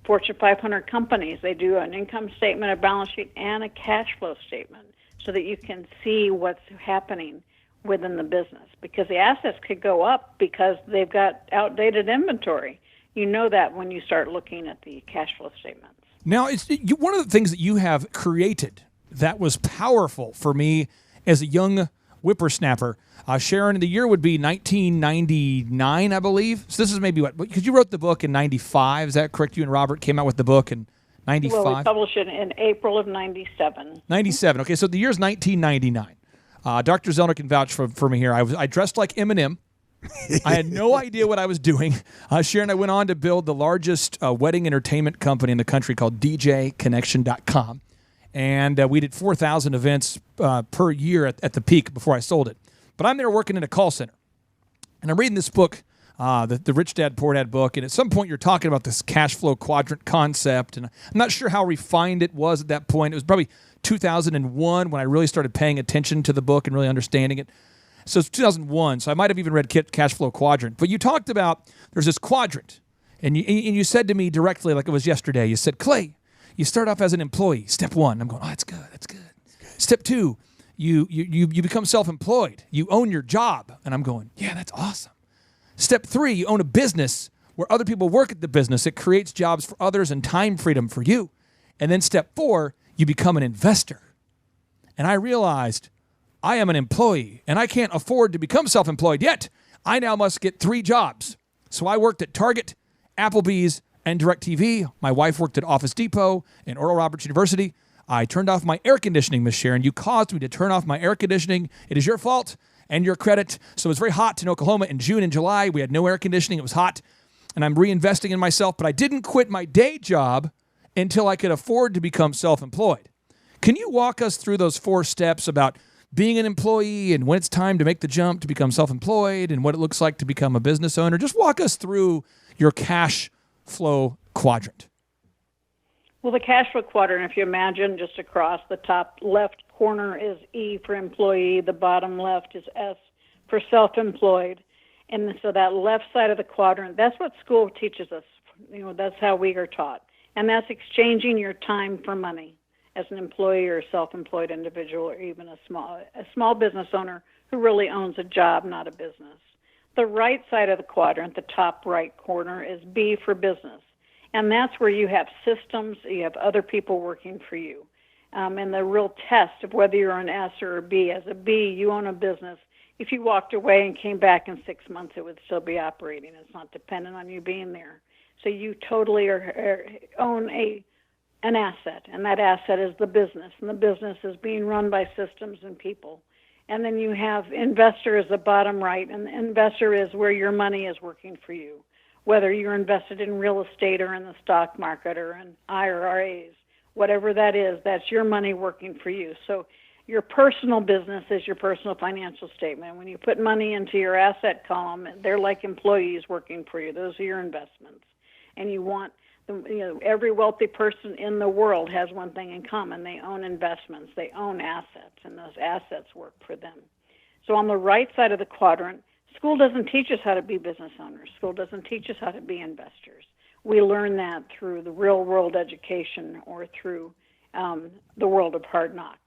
Fortune 500 companies, they do an income statement, a balance sheet, and a cash flow statement so that you can see what's happening within the business, because the assets could go up because they've got outdated inventory. You know that when you start looking at the cash flow statements. Now, one of the things that you have created that was powerful for me as a young whippersnapper, Sharon, the year would be 1999, I believe. So this is maybe because you wrote the book in 95, is that correct? You and Robert came out with the book in 95? Well, we published it in April of 97. 97, okay, so the year's 1999. Dr. Zellner can vouch for me here. I dressed like Eminem. I had no idea what I was doing. Sharon, I went on to build the largest wedding entertainment company in the country called DJConnection.com. And we did 4,000 events per year at the peak before I sold it. But I'm there working in a call center. And I'm reading this book, the Rich Dad, Poor Dad book. And at some point, you're talking about this cash flow quadrant concept. And I'm not sure how refined it was at that point. It was probably 2001 when I really started paying attention to the book and really understanding it. So it's 2001, so I might have even read Cash Flow Quadrant. But you talked about there's this quadrant, and you said to me directly, like it was yesterday, you said, Clay, you start off as an employee, step one. I'm going, oh, that's good. Step two, you become self-employed. You own your job. And I'm going, yeah, that's awesome. Step three, you own a business where other people work at the business. It creates jobs for others and time freedom for you. And then step four, you become an investor. And I realized I am an employee, and I can't afford to become self-employed yet. I now must get 3 jobs. So I worked at Target, Applebee's, and DirecTV. My wife worked at Office Depot and Oral Roberts University. I turned off my air conditioning, Miss Sharon. You caused me to turn off my air conditioning. It is your fault and your credit. So it was very hot in Oklahoma in June and July. We had no air conditioning. It was hot, and I'm reinvesting in myself. But I didn't quit my day job until I could afford to become self-employed. Can you walk us through those 4 steps about being an employee and when it's time to make the jump to become self-employed and what it looks like to become a business owner? Just walk us through your cash flow quadrant. Well, the cash flow quadrant, if you imagine just across the top left corner is E for employee, the bottom left is S for self-employed. And so that left side of the quadrant, that's what school teaches us. That's how we are taught. And that's exchanging your time for money as an employee or a self-employed individual, or even a small business owner who really owns a job, not a business. The right side of the quadrant, the top right corner, is B for business. And that's where you have systems, you have other people working for you. And the real test of whether you're an S or a B. As a B, you own a business. If you walked away and came back in 6 months, it would still be operating. It's not dependent on you being there. So you totally own an asset, and that asset is the business, and the business is being run by systems and people. And then you have investor as the bottom right, and the investor is where your money is working for you, whether you're invested in real estate or in the stock market or in IRAs, whatever that is, that's your money working for you. So your personal business is your personal financial statement. When you put money into your asset column, they're like employees working for you. Those are your investments. And you want, every wealthy person in the world has one thing in common. They own investments. They own assets, and those assets work for them. So on the right side of the quadrant, school doesn't teach us how to be business owners. School doesn't teach us how to be investors. We learn that through the real-world education or through the world of hard knocks.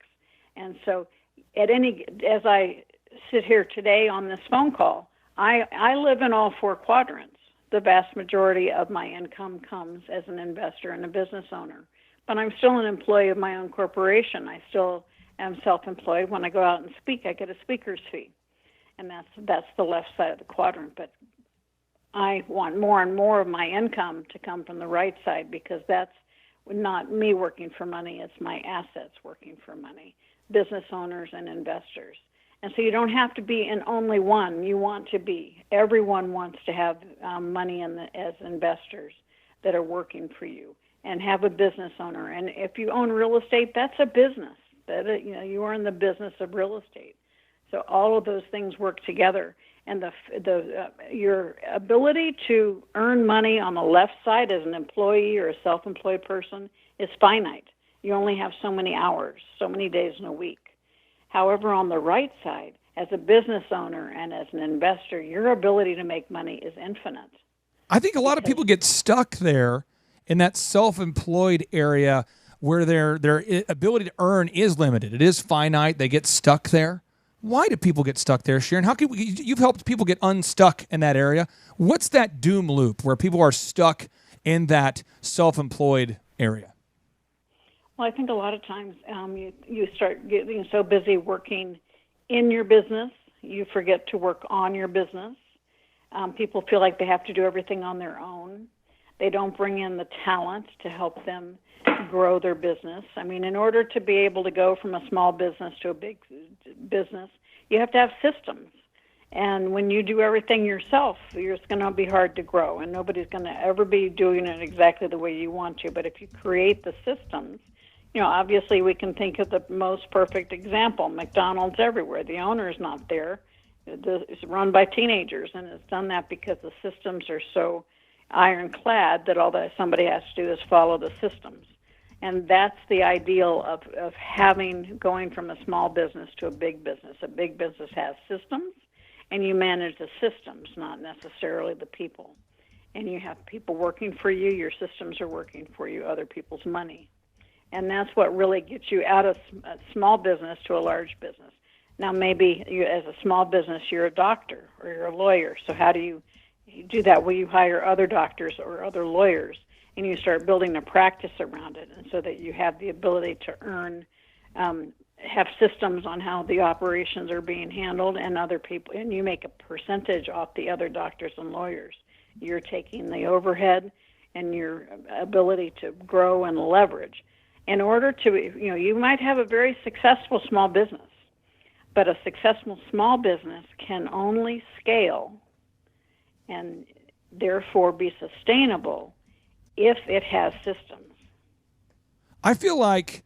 And so as I sit here today on this phone call, I live in all 4 quadrants. The vast majority of my income comes as an investor and a business owner. But I'm still an employee of my own corporation. I still am self-employed. When I go out and speak, I get a speaker's fee. And that's the left side of the quadrant. But I want more and more of my income to come from the right side, because that's not me working for money. It's my assets working for money, business owners and investors. And so you don't have to be in only one. You want to be. Everyone wants to have money as investors that are working for you, and have a business owner. And if you own real estate, that's a business. You are in the business of real estate. So all of those things work together. And your ability to earn money on the left side as an employee or a self-employed person is finite. You only have so many hours, so many days in a week. However, on the right side, as a business owner and as an investor, your ability to make money is infinite. I think a lot of people get stuck there in that self-employed area where their ability to earn is limited. It is finite. They get stuck there. Why do people get stuck there, Sharon? You've helped people get unstuck in that area. What's that doom loop where people are stuck in that self-employed area? Well, I think a lot of times you start getting so busy working in your business, you forget to work on your business. People feel like they have to do everything on their own. They don't bring in the talent to help them grow their business. I mean, in order to be able to go from a small business to a big business, you have to have systems. And when you do everything yourself, it's going to be hard to grow, and nobody's going to ever be doing it exactly the way you want to. But if you create the systems, obviously we can think of the most perfect example, McDonald's everywhere. The owner is not there. It's run by teenagers, and it's done that because the systems are so ironclad that all that somebody has to do is follow the systems. And that's the ideal of going from a small business to a big business. A big business has systems, and you manage the systems, not necessarily the people. And you have people working for you, your systems are working for you, other people's money. And that's what really gets you out of a small business to a large business. Now, maybe as a small business, you're a doctor or you're a lawyer. So how do you do that? Well, you hire other doctors or other lawyers, and you start building a practice around it, and so that you have the ability to earn, have systems on how the operations are being handled, and other people, and you make a percentage off the other doctors and lawyers. You're taking the overhead and your ability to grow and leverage. In order to, you might have a very successful small business, but a successful small business can only scale and therefore be sustainable if it has systems. I feel like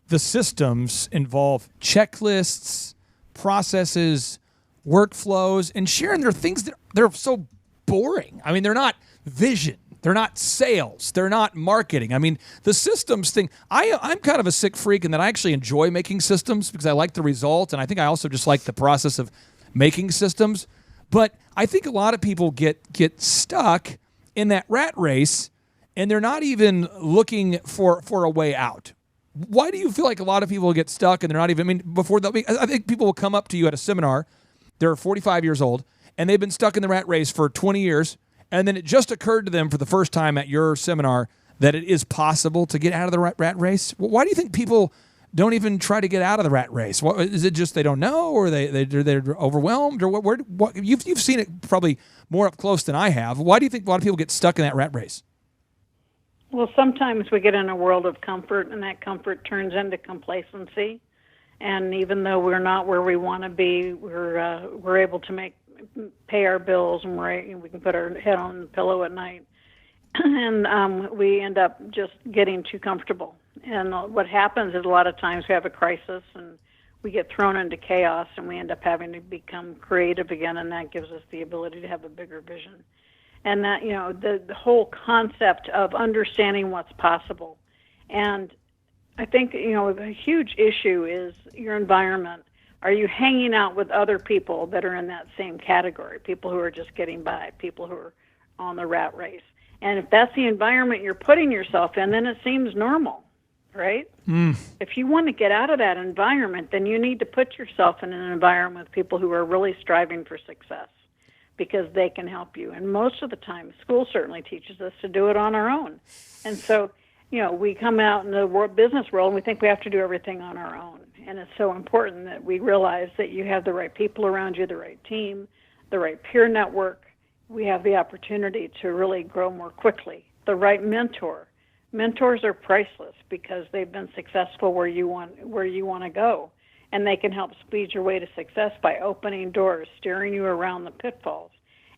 the systems involve checklists, processes, workflows, and Sharon, they're things that they're so boring. I mean, they're not vision. They're not sales. They're not marketing. I mean, the systems thing, I'm kind of a sick freak in that I actually enjoy making systems because I like the result, and I think I also just like the process of making systems. But I think a lot of people get stuck in that rat race, and they're not even looking for a way out. Why do you feel like a lot of people get stuck and they're not even, I think people will come up to you at a seminar, they're 45 years old, and they've been stuck in the rat race for 20 years, and then it just occurred to them for the first time at your seminar that it is possible to get out of the rat race. Why do you think people don't even try to get out of the rat race? What, is it just they don't know, or they're overwhelmed, or what? You've seen it probably more up close than I have. Why do you think a lot of people get stuck in that rat race? Well, sometimes we get in a world of comfort, and that comfort turns into complacency. And even though we're not where we want to be, we're able to pay our bills, and we can put our head on the pillow at night, and we end up just getting too comfortable. And what happens is a lot of times we have a crisis, and we get thrown into chaos, and we end up having to become creative again, and that gives us the ability to have a bigger vision. And that, the whole concept of understanding what's possible. And I think, a huge issue is your environment. Are you hanging out with other people that are in that same category, people who are just getting by, people who are on the rat race? And if that's the environment you're putting yourself in, then it seems normal, right? If you want to get out of that environment, then you need to put yourself in an environment with people who are really striving for success, because they can help you. And most of the time, school certainly teaches us to do it on our own. And so, we come out in the business world and we think we have to do everything on our own. And it's so important that we realize that you have the right people around you, the right team, the right peer network. We have the opportunity to really grow more quickly. The right mentor. Mentors are priceless because they've been successful where you want to go. And they can help speed your way to success by opening doors, steering you around the pitfalls.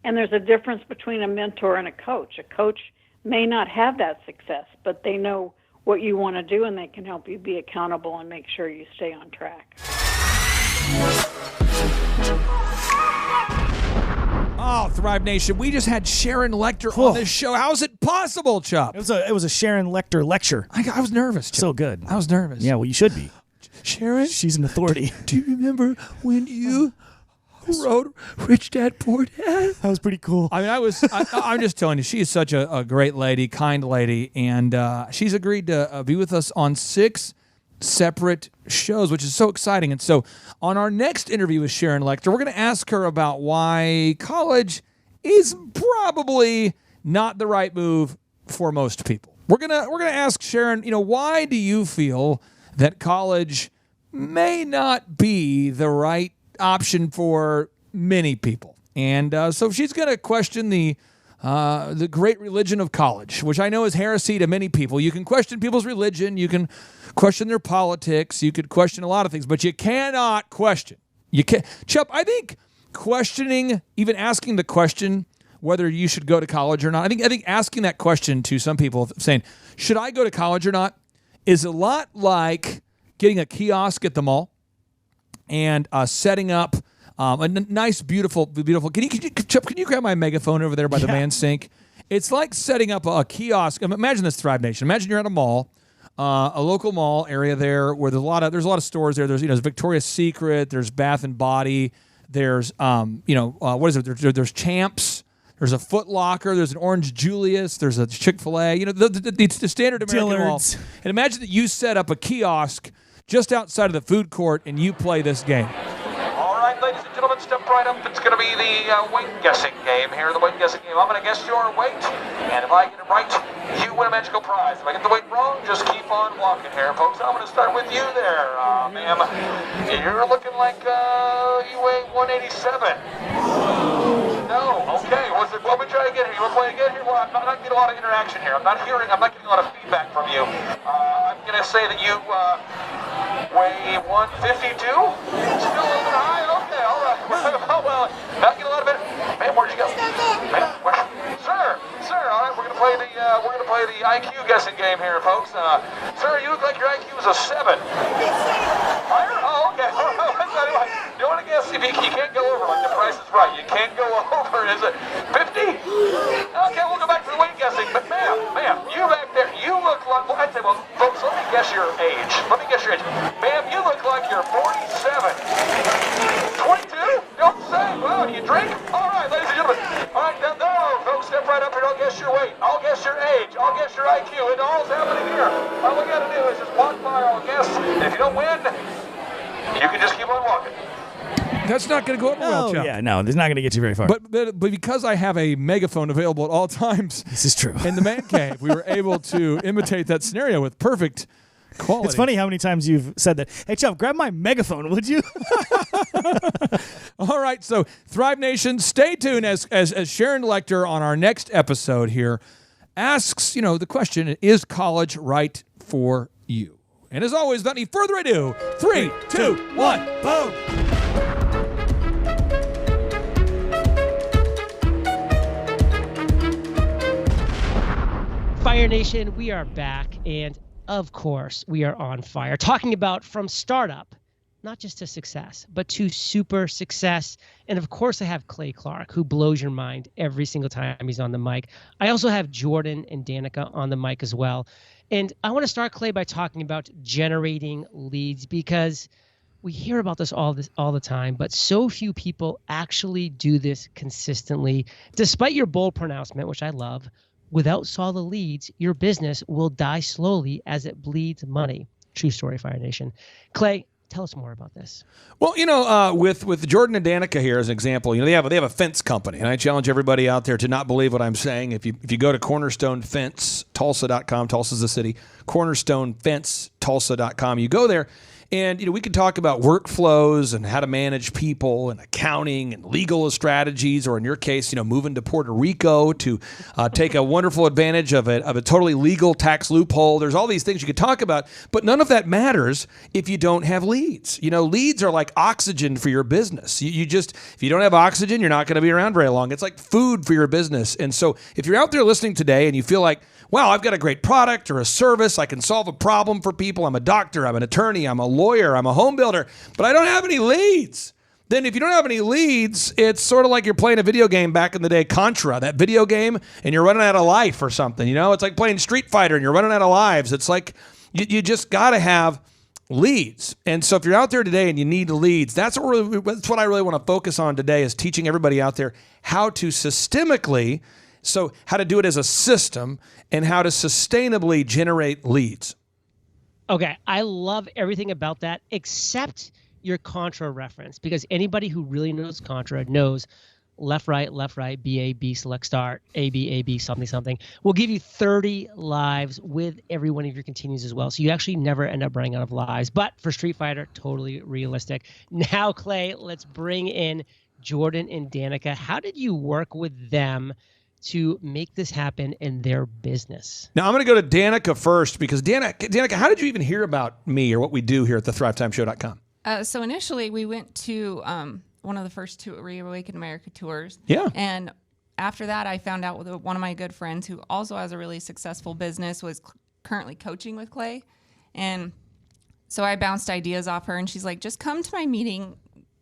And there's a difference between a mentor and a coach. A coach may not have that success, but they know what you want to do, and they can help you be accountable and make sure you stay on track. Oh, Thrive Nation, we just had Sharon Lechter on this show. How is it possible, Chuck? It was a Sharon Lechter lecture. I was nervous, Chuck. So good. I was nervous. Yeah, well, you should be. Sharon? She's an authority. Do you remember when you wrote Rich Dad Poor Dad? That was pretty cool. I mean, I'm just telling you, she is such a great lady, kind lady, and she's agreed to be with us on 6 separate shows, which is so exciting. And so on our next interview with Sharon Lechter, we're going to ask her about why college is probably not the right move for most people. We're gonna ask Sharon, why do you feel that college may not be the right option for many people? And so she's going to question the great religion of college, which I know is heresy to many people. You can question people's religion, you can question their politics, you could question a lot of things, but you cannot question. Chup, I think questioning, even asking the question whether you should go to college or not, I think asking that question to some people, saying, should I go to college or not, is a lot like getting a kiosk at the mall and setting up a nice, beautiful. Can you grab my megaphone over there by the man's sink? It's like setting up a kiosk. Imagine this, Thrive Nation. Imagine you're at a mall, a local mall area there where there's a lot of stores there. There's Victoria's Secret. There's Bath and Body. There's what is it? There's Champs. There's a Foot Locker. There's an Orange Julius. There's a Chick-fil-A. The standard American mall. And imagine that you set up a kiosk just outside of the food court and you play this game. All right, ladies and gentlemen, step right up. It's going to be the weight guessing game here. The weight guessing game. I'm going to guess your weight, and if I get it right, you win a magical prize. If I get the weight wrong, just keep on walking here, folks. I'm going to start with you there, ma'am. You're looking like you weigh 187. No, okay. Let me try again here. You want to play again here? Well, I'm not getting a lot of interaction here. I'm not getting a lot of feedback from you. I'm going to say that you weigh 152. Still a little bit high. Okay, all right. Well, not getting a lot of it. Man, where'd you go? Man, where? Sir, all right, we're going to play the IQ guessing game here, folks. Sir, you look like your IQ is a 7. Higher? Oh, okay. Anyway, you want to guess if you can't go over, like The Price is Right. You can't go over. Is it 50? Okay, we'll go back to the weight guessing. But ma'am, you back there, you look like, well, I'd say, well, folks, let me guess your age. Ma'am, you look like you're 47. 22? Don't say. Wow, do you drink? All right, ladies and gentlemen. All right, now, folks, step right up here. I'll guess your weight. I'll guess your age. I'll guess your IQ. It all's happening here. All we got to do is just walk by. I'll guess. And if you don't win, you can just keep on walking. That's not going to go over well, Chuck. Yeah, no, it's not going to get you very far. But because I have a megaphone available at all times, this is true. in the man cave, we were able to imitate that scenario with perfect quality. It's funny how many times you've said that. Hey, Chuck, grab my megaphone, would you? All right, so Thrive Nation, stay tuned as Sharon Lecter on our next episode here asks, the question, is college right for you? And as always, without any further ado, 3, 2, 1, boom! Fire Nation, we are back, and of course, we are on fire. Talking about from startup, not just to success, but to super success. And of course, I have Clay Clark, who blows your mind every single time he's on the mic. I also have Jordan and Danica on the mic as well. And I want to start, Clay, by talking about generating leads, because we hear about this all the time, but so few people actually do this consistently. Despite your bold pronouncement, which I love, without solid leads, your business will die slowly as it bleeds money. True story, Fire Nation. Clay, tell us more about this. Well, with Jordan and Danica here as an example, they have a fence company, and I challenge everybody out there to not believe what I'm saying. If you go to Cornerstone Fence, Tulsa.com, Tulsa's the city, Cornerstone Fence, Tulsa.com, you go there. And, we could talk about workflows and how to manage people and accounting and legal strategies, or in your case, moving to Puerto Rico to take a wonderful advantage of a totally legal tax loophole. There's all these things you could talk about, but none of that matters if you don't have leads. Leads are like oxygen for your business. If you don't have oxygen, you're not going to be around very long. It's like food for your business. And so if you're out there listening today and you feel like, wow, I've got a great product or a service, I can solve a problem for people, I'm a doctor, I'm an attorney, I'm a lawyer, I'm a home builder, but I don't have any leads. Then if you don't have any leads, it's sort of like you're playing a video game back in the day, Contra, that video game, and you're running out of life or something. It's like playing Street Fighter and you're running out of lives. It's like you just got to have leads. And so if you're out there today and you need leads, that's what I really want to focus on today, is teaching everybody out there how to systemically, so how to do it as a system and how to sustainably generate leads. Okay, I love everything about that except your Contra reference, because anybody who really knows Contra knows left, right, B, A, B, select, start, A, B, something. We'll give you 30 lives with every one of your continues as well. So you actually never end up running out of lives. But for Street Fighter, totally realistic. Now, Clay, let's bring in Jordan and Danica. How did you work with them to make this happen in their business? Now, I'm going to go to Danica first, because Danica, how did you even hear about me or what we do here at the thrivetimeshow.com? So initially, we went to one of the first Reawaken America tours. Yeah. And after that, I found out with one of my good friends who also has a really successful business, was currently coaching with Clay. And so I bounced ideas off her, and she's like, just come to my meeting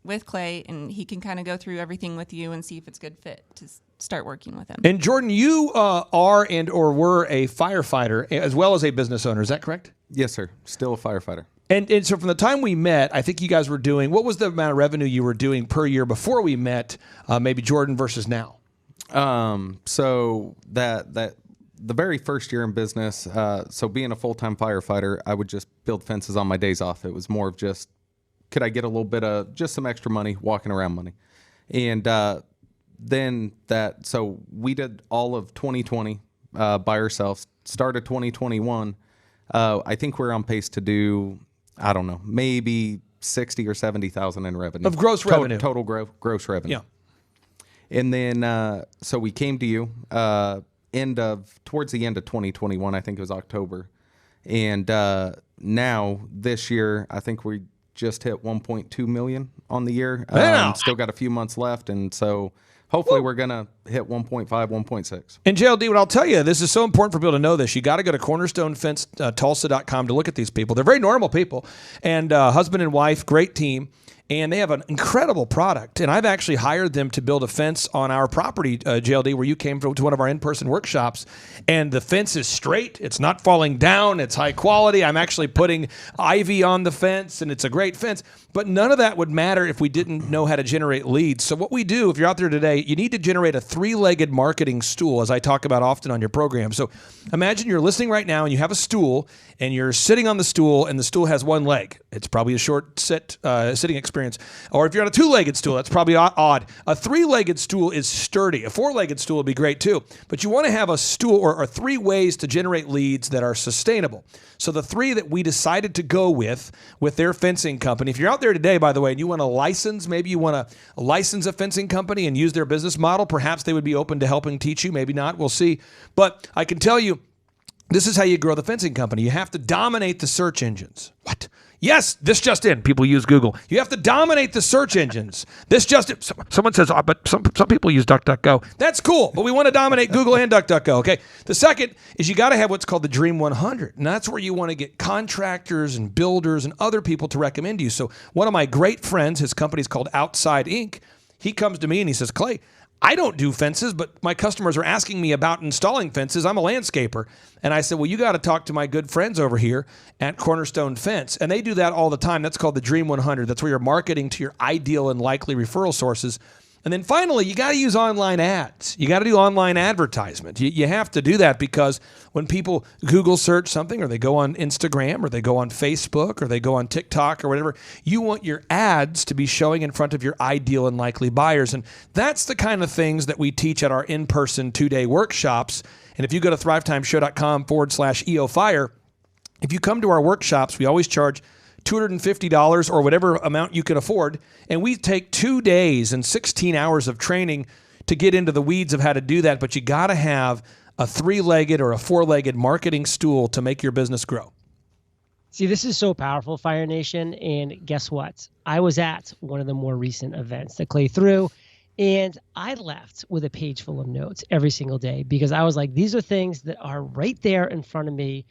with Clay, and he can kind of go through everything with you and see if it's a good fit to start working with him. And Jordan, you are and or were a firefighter as well as a business owner. Is that correct? Yes, sir. Still a firefighter. And so from the time we met, I think you guys were doing, what was the amount of revenue you were doing per year before we met, maybe Jordan versus now? So that the very first year in business, so being a full-time firefighter, I would just build fences on my days off. It was more of just, could I get a little bit of just some extra money, walking around money? And so we did all of 2020 by ourselves, started 2021. I think we're on pace to do, I don't know, maybe 60 or 70,000 in revenue. Of gross revenue. Total gross revenue. Yeah. And then, so we came to you towards the end of 2021, I think it was October. And now this year, I think we just hit 1.2 million on the year. Wow. Still got a few months left. And so hopefully we're going to hit 1.5, 1.6. And JLD, what I'll tell you, this is so important for people to know this. You got to go to cornerstonefence.tulsa.com to look at these people. They're very normal people, and husband and wife, great team. And they have an incredible product. And I've actually hired them to build a fence on our property, JLD, where you came to one of our in-person workshops. And the fence is straight. It's not falling down. It's high quality. I'm actually putting ivy on the fence, and it's a great fence. But none of that would matter if we didn't know how to generate leads. So what we do, if you're out there today, you need to generate a 3-legged marketing stool, as I talk about often on your program. So imagine you're listening right now, and you have a stool, and you're sitting on the stool, and the stool has one leg. It's probably a short sitting experience. Or if you're on a 2-legged stool, that's probably odd. A 3-legged stool is sturdy. A 4-legged stool would be great too. But you want to have a stool or 3 ways to generate leads that are sustainable. So the 3 that we decided to go with their fencing company. If you're out there today, by the way, and you want to license, maybe you want to license a fencing company and use their business model, perhaps they would be open to helping teach you. Maybe not. We'll see. But I can tell you, this is how you grow the fencing company. You have to dominate the search engines. What? Yes, this just in. People use Google. You have to dominate the search engines. This just in. Someone says, oh, but some people use DuckDuckGo. That's cool, but we want to dominate Google and DuckDuckGo, okay? The second is you got to have what's called the Dream 100, and that's where you want to get contractors and builders and other people to recommend you. So one of my great friends, his company's called Outside Inc., he comes to me and he says, Clay, I don't do fences, but my customers are asking me about installing fences. I'm a landscaper. And I said, well, you got to talk to my good friends over here at Cornerstone Fence. And they do that all the time. That's called the Dream 100. That's where you're marketing to your ideal and likely referral sources. And then finally, you got to use online ads. You got to do online advertisement. You have to do that because when people Google search something or they go on Instagram or they go on Facebook or they go on TikTok or whatever, you want your ads to be showing in front of your ideal and likely buyers. And that's the kind of things that we teach at our in-person 2-day workshops. And if you go to thrivetimeshow.com/EOFire, if you come to our workshops, we always charge $250 or whatever amount you can afford. And we take 2 days and 16 hours of training to get into the weeds of how to do that. But you got to have a 3-legged or a 4-legged marketing stool to make your business grow. See, this is so powerful, Fire Nation. And guess what? I was at one of the more recent events that Clay threw, and I left with a page full of notes every single day because I was like, these are things that are right there in front of me.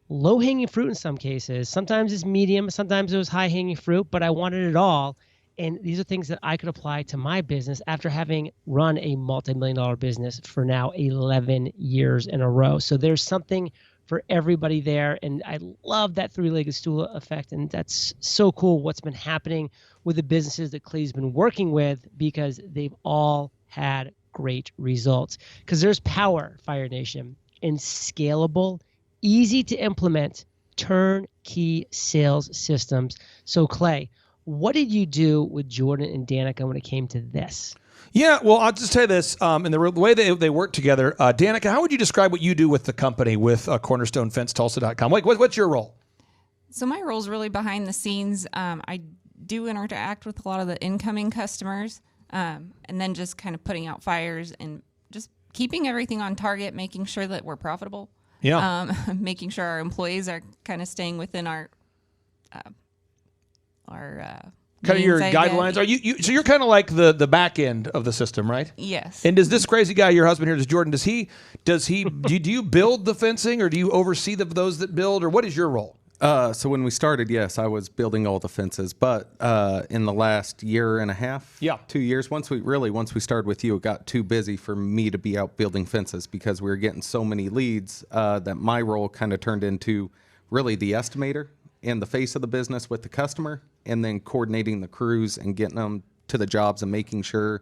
Low-hanging fruit in some cases. Sometimes it's medium, sometimes it was high-hanging fruit, but I wanted it all. And these are things that I could apply to my business after having run a multi-million-dollar business for now 11 years in a row. So there's something for everybody there. And I love that 3-legged stool effect. And that's so cool what's been happening with the businesses that Clay's been working with because they've all had great results. Because there's power, Fire Nation, in scalable, easy to implement turnkey sales systems. So Clay, what did you do with Jordan and Danica when it came to this? Yeah, well, I'll just tell you this. And the way they work together, Danica, how would you describe what you do with the company with CornerstoneFenceTulsa.com? Like, what's your role? So my role is really behind the scenes. I do interact with a lot of the incoming customers, and then just kind of putting out fires and just keeping everything on target, making sure that we're profitable. Yeah. Making sure our employees are kind of staying within our kind of your guidelines. Are you so you're kind of like the back end of the system, right? Yes. And does this crazy guy, your husband here, does Jordan, do you build the fencing or do you oversee those that build, or what is your role? So when we started, yes, I was building all the fences, but in the last year and a half, 2 years, once we started with you, it got too busy for me to be out building fences because we were getting so many leads that my role kind of turned into really the estimator and the face of the business with the customer, and then coordinating the crews and getting them to the jobs and making sure,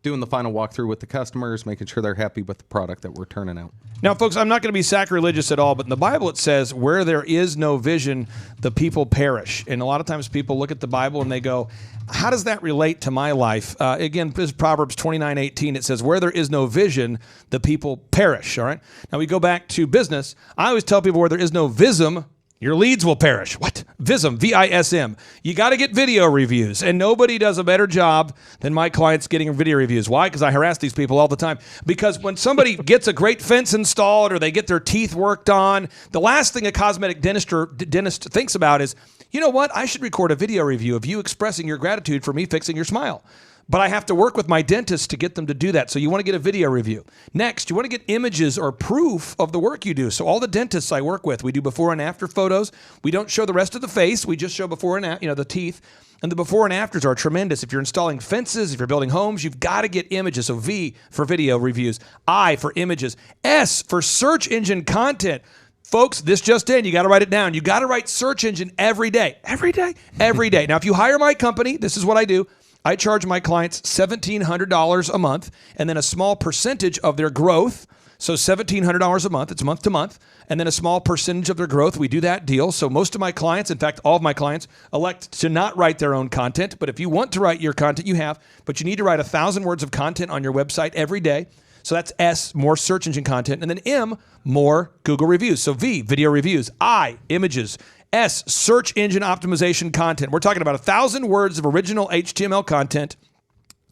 doing the final walkthrough with the customers, making sure they're happy with the product that we're turning out. Now, folks, I'm not going to be sacrilegious at all, but in the Bible it says, where there is no vision, the people perish. And a lot of times people look at the Bible and they go, how does that relate to my life? Again, this is Proverbs 29:18. It says, where there is no vision, the people perish. All right. Now we go back to business. I always tell people where there is no vism, your leads will perish. What? Vism, V-I-S-M. You got to get video reviews, and nobody does a better job than my clients getting video reviews. Why? Because I harass these people all the time. Because when somebody gets a great fence installed or they get their teeth worked on, the last thing a cosmetic dentist thinks about is, you know what? I should record a video review of you expressing your gratitude for me fixing your smile. but I have to work with my dentist to get them to do that. So you want to get a video review. Next, you want to get images or proof of the work you do. So all the dentists I work with, we do before and after photos. We don't show the rest of the face. We just show before and after, the teeth. And the before and afters are tremendous. If you're installing fences, if you're building homes, you've got to get images. So V for video reviews, I for images, S for search engine content. Folks, this just in, you got to write it down. You got to write search engine every day. Every day? Every day. Now, if you hire my company, this is what I do. I charge my clients $1,700 a month and then a small percentage of their growth. So $1,700 a month, it's month to month, and then a small percentage of their growth. We do that deal. So most of my clients, in fact, all of my clients, elect to not write their own content. But if you want to write your content, you have. But you need to write 1,000 words of content on your website every day. So that's S, more search engine content. And then M, more Google reviews. So V, video reviews. I, images. S, search engine optimization content. We're talking about 1,000 words of original HTML content.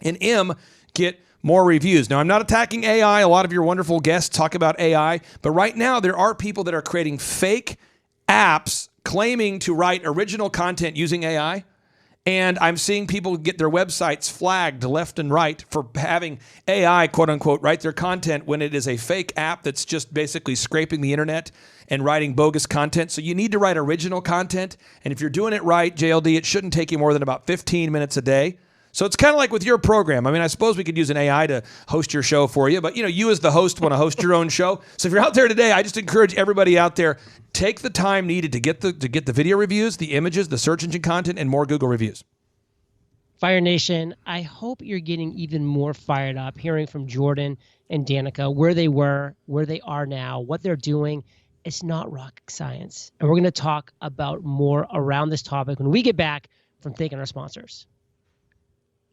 And M, get more reviews. Now, I'm not attacking AI. A lot of your wonderful guests talk about AI. But right now, there are people that are creating fake apps claiming to write original content using AI. And I'm seeing people get their websites flagged left and right for having AI, quote unquote, write their content when it is a fake app that's just basically scraping the internet and writing bogus content. So you need to write original content. And if you're doing it right, JLD, it shouldn't take you more than about 15 minutes a day. So it's kind of like with your program. I mean, I suppose we could use an AI to host your show for you, but you as the host want to host your own show. So if you're out there today, I just encourage everybody out there, take the time needed to get the video reviews, the images, the search engine content, and more Google reviews. Fire Nation, I hope you're getting even more fired up hearing from Jordan and Danica, where they were, where they are now, what they're doing. It's not rocket science. And we're going to talk about more around this topic when we get back from thanking our sponsors.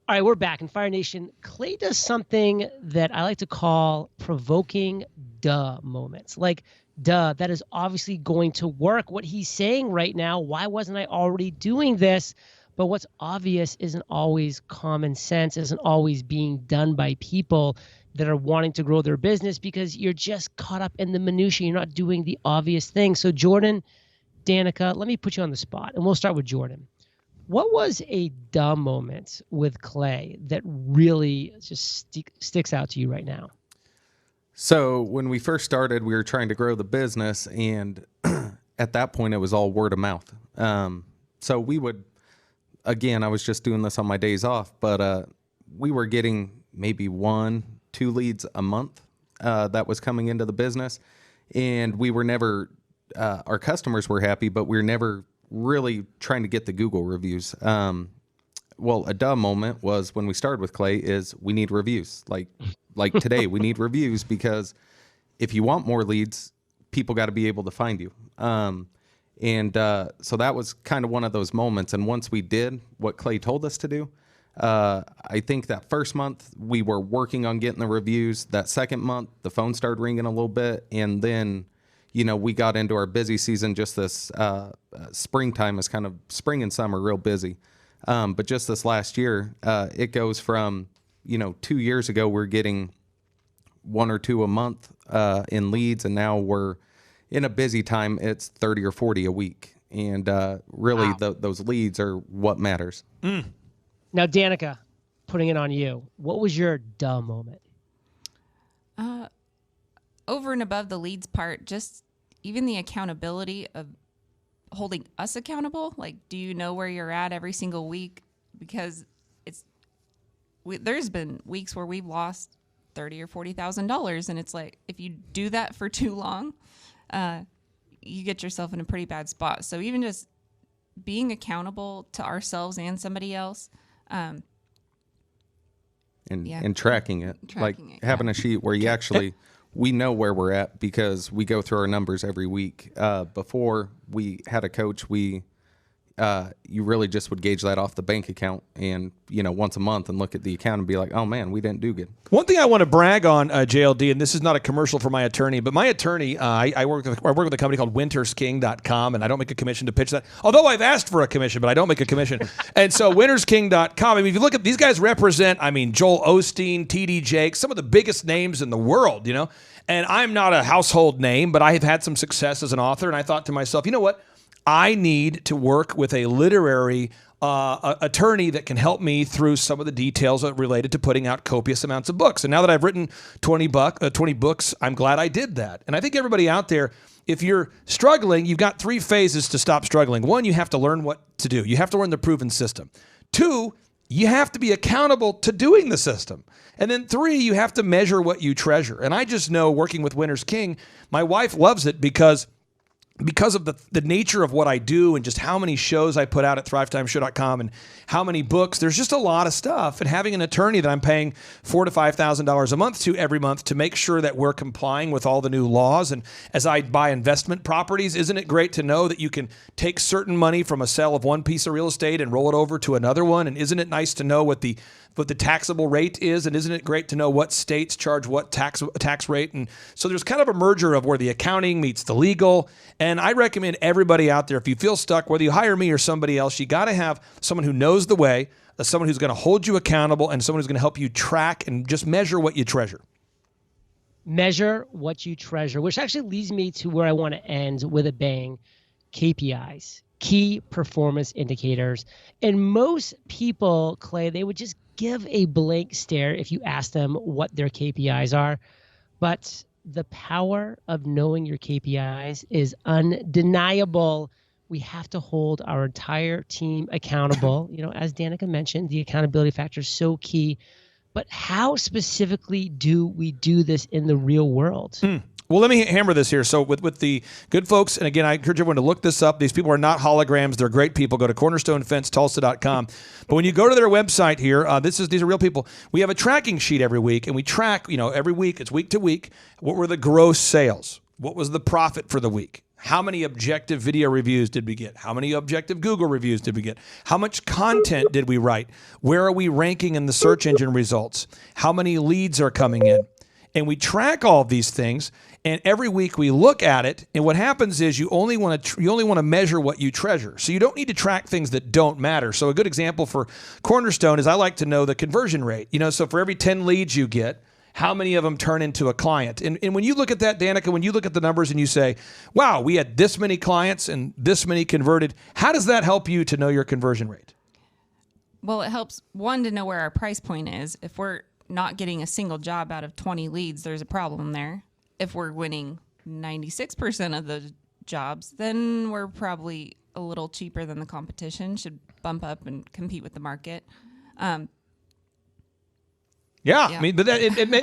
All right, we're back in Fire Nation. Clay does something that I like to call provoking duh moments. Like, duh, that is obviously going to work. What he's saying right now, why wasn't I already doing this? But what's obvious isn't always common sense, isn't always being done by people that are wanting to grow their business because you're just caught up in the minutia. You're not doing the obvious thing. So Jordan, Danica, let me put you on the spot, and we'll start with Jordan. What was a dumb moment with Clay that really just sticks out to you right now? So when we first started, we were trying to grow the business, and at that point, it was all word of mouth. So we would, again, I was just doing this on my days off, but we were getting maybe 1-2 leads a month that was coming into the business, and we were never, our customers were happy, but we were never really trying to get the Google reviews. Well, a dumb moment was when we started with Clay is we need reviews. Like today, we need reviews because if you want more leads, people got to be able to find you. So that was kind of one of those moments. And once we did what Clay told us to do, I think that first month we were working on getting the reviews. That second month, the phone started ringing a little bit. And then, we got into our busy season. Just this springtime is kind of spring and summer, real busy. But just this last year, it goes from, 2 years ago, we're getting 1 or 2 a month in leads. And now we're in a busy time, it's 30 or 40 a week. And really, wow, those leads are what matters. Mm. Now, Danica, putting it on you, what was your dumb moment? Over and above the leads part, just even the accountability of holding us accountable. Like, do you know where you're at every single week? Because there's been weeks where we've lost $30,000 or $40,000, and it's like, if you do that for too long, you get yourself in a pretty bad spot. So even just being accountable to ourselves and somebody else, and tracking it, having a sheet where you actually, we know where we're at because we go through our numbers every week. Before we had a coach, you really just would gauge that off the bank account and, once a month and look at the account and be like, oh man, we didn't do good. One thing I want to brag on, JLD, and this is not a commercial for my attorney, but my attorney, I work with a company called wintersking.com, and I don't make a commission to pitch that. Although I've asked for a commission, but I don't make a commission. And so wintersking.com, if you look at these guys represent, Joel Osteen, TD Jakes, some of the biggest names in the world, And I'm not a household name, but I have had some success as an author. And I thought to myself, you know what? I need to work with a literary attorney that can help me through some of the details related to putting out copious amounts of books. And now that I've written 20 books, I'm glad I did that. And I think everybody out there, if you're struggling, you've got 3 phases to stop struggling. 1, you have to learn what to do. You have to learn the proven system. 2, you have to be accountable to doing the system. And then 3, you have to measure what you treasure. And I just know, working with Winner's King, my wife loves it because of the nature of what I do and just how many shows I put out at thrivetimeshow.com and how many books. There's just a lot of stuff. And having an attorney that I'm paying $4,000 to $5,000 a month to every month to make sure that we're complying with all the new laws. And as I buy investment properties, isn't it great to know that you can take certain money from a sale of one piece of real estate and roll it over to another one? And isn't it nice to know what the taxable rate is? And isn't it great to know what states charge what tax rate? And so there's kind of a merger of where the accounting meets the legal. And I recommend everybody out there, if you feel stuck, whether you hire me or somebody else, you got to have someone who knows the way, someone who's going to hold you accountable, and someone who's going to help you track and just measure what you treasure. Measure what you treasure, which actually leads me to where I want to end with a bang. KPIs, key performance indicators. And most people, Clay, they would just give a blank stare if you ask them what their KPIs are. But the power of knowing your KPIs is undeniable. We have to hold our entire team accountable. As Danica mentioned, the accountability factor is so key. But how specifically do we do this in the real world? Well, let me hammer this here. So with the good folks, and again, I encourage everyone to look this up. These people are not holograms. They're great people. Go to cornerstonefencetulsa.com. But when you go to their website here, these are real people. We have a tracking sheet every week, and we track, every week, it's week to week, what were the gross sales? What was the profit for the week? How many objective video reviews did we get? How many objective Google reviews did we get? How much content did we write? Where are we ranking in the search engine results? How many leads are coming in? And we track all of these things, and every week we look at it. And what happens is you only want to measure what you treasure. So you don't need to track things that don't matter. So a good example for Cornerstone is I like to know the conversion rate. So for every 10 leads you get, how many of them turn into a client? And when you look at that, Danica, when you look at the numbers and you say, wow, we had this many clients and this many converted, how does that help you to know your conversion rate? Well, it helps, one, to know where our price point is. If we're not getting a single job out of 20 leads, there's a problem there. If we're winning 96% of the jobs, then we're probably a little cheaper than the competition, should bump up and compete with the market. Yeah, I mean, but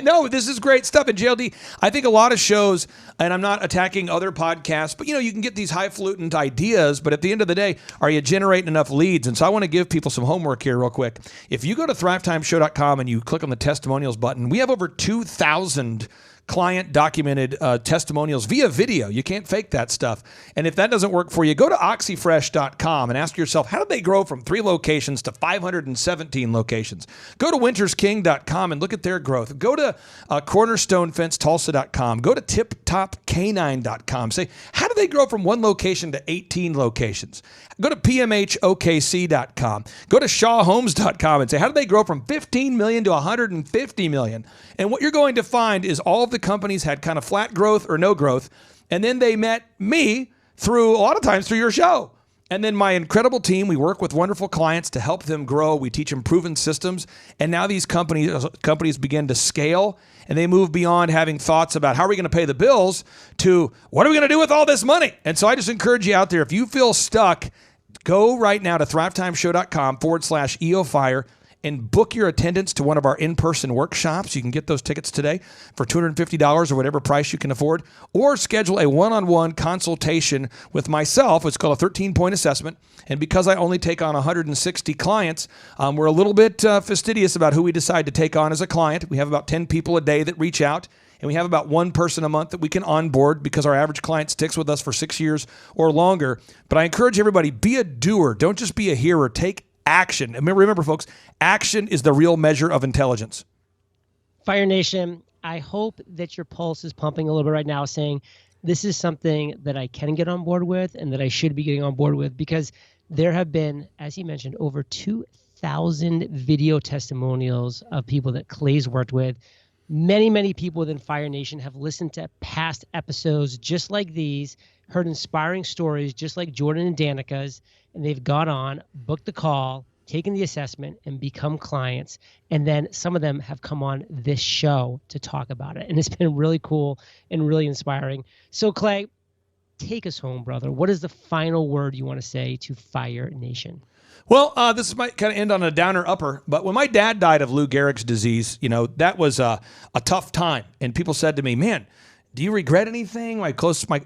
no, this is great stuff. And JLD, I think a lot of shows, and I'm not attacking other podcasts, but you can get these highfalutin ideas, but at the end of the day, are you generating enough leads? And so I want to give people some homework here real quick. If you go to thrivetimeshow.com and you click on the testimonials button, we have over 2,000 client documented testimonials via video. You can't fake that stuff. And if that doesn't work for you, go to oxyfresh.com and ask yourself, how did they grow from 3 locations to 517 locations? Go to wintersking.com and look at their growth. Go to cornerstonefencetulsa.com. Go to tiptopcanine.com. Say, how did they grow from 1 location to 18 locations? Go to pmhokc.com. Go to shawhomes.com and say, how did they grow from 15 million to 150 million? And what you're going to find is all of the companies had kind of flat growth or no growth. And then they met me a lot of times through your show. And then my incredible team, we work with wonderful clients to help them grow. We teach them proven systems. And now these companies begin to scale, and they move beyond having thoughts about how are we going to pay the bills to what are we going to do with all this money? And so I just encourage you out there, if you feel stuck, go right now to thrivetimeshow.com/EOFire and book your attendance to one of our in-person workshops. You can get those tickets today for $250 or whatever price you can afford, or schedule a one-on-one consultation with myself. It's called a 13-point assessment. And because I only take on 160 clients, we're a little bit fastidious about who we decide to take on as a client. We have about 10 people a day that reach out, and we have about 1 person a month that we can onboard because our average client sticks with us for 6 years or longer. But I encourage everybody, be a doer. Don't just be a hearer. Take action. And remember, folks, action is the real measure of intelligence. Fire Nation, I hope that your pulse is pumping a little bit right now, saying this is something that I can get on board with and that I should be getting on board with, because there have been, as you mentioned, over 2,000 video testimonials of people that Clay's worked with. Many, many people within Fire Nation have listened to past episodes just like these, heard inspiring stories just like Jordan and Danica's, and they've gone on, booked the call, taken the assessment, and become clients. And then some of them have come on this show to talk about it. And it's been really cool and really inspiring. So Clay, take us home, brother. What is the final word you want to say to Fire Nation? Well, this might kind of end on a downer upper, but when my dad died of Lou Gehrig's disease, that was a tough time. And people said to me, man, do you regret anything? My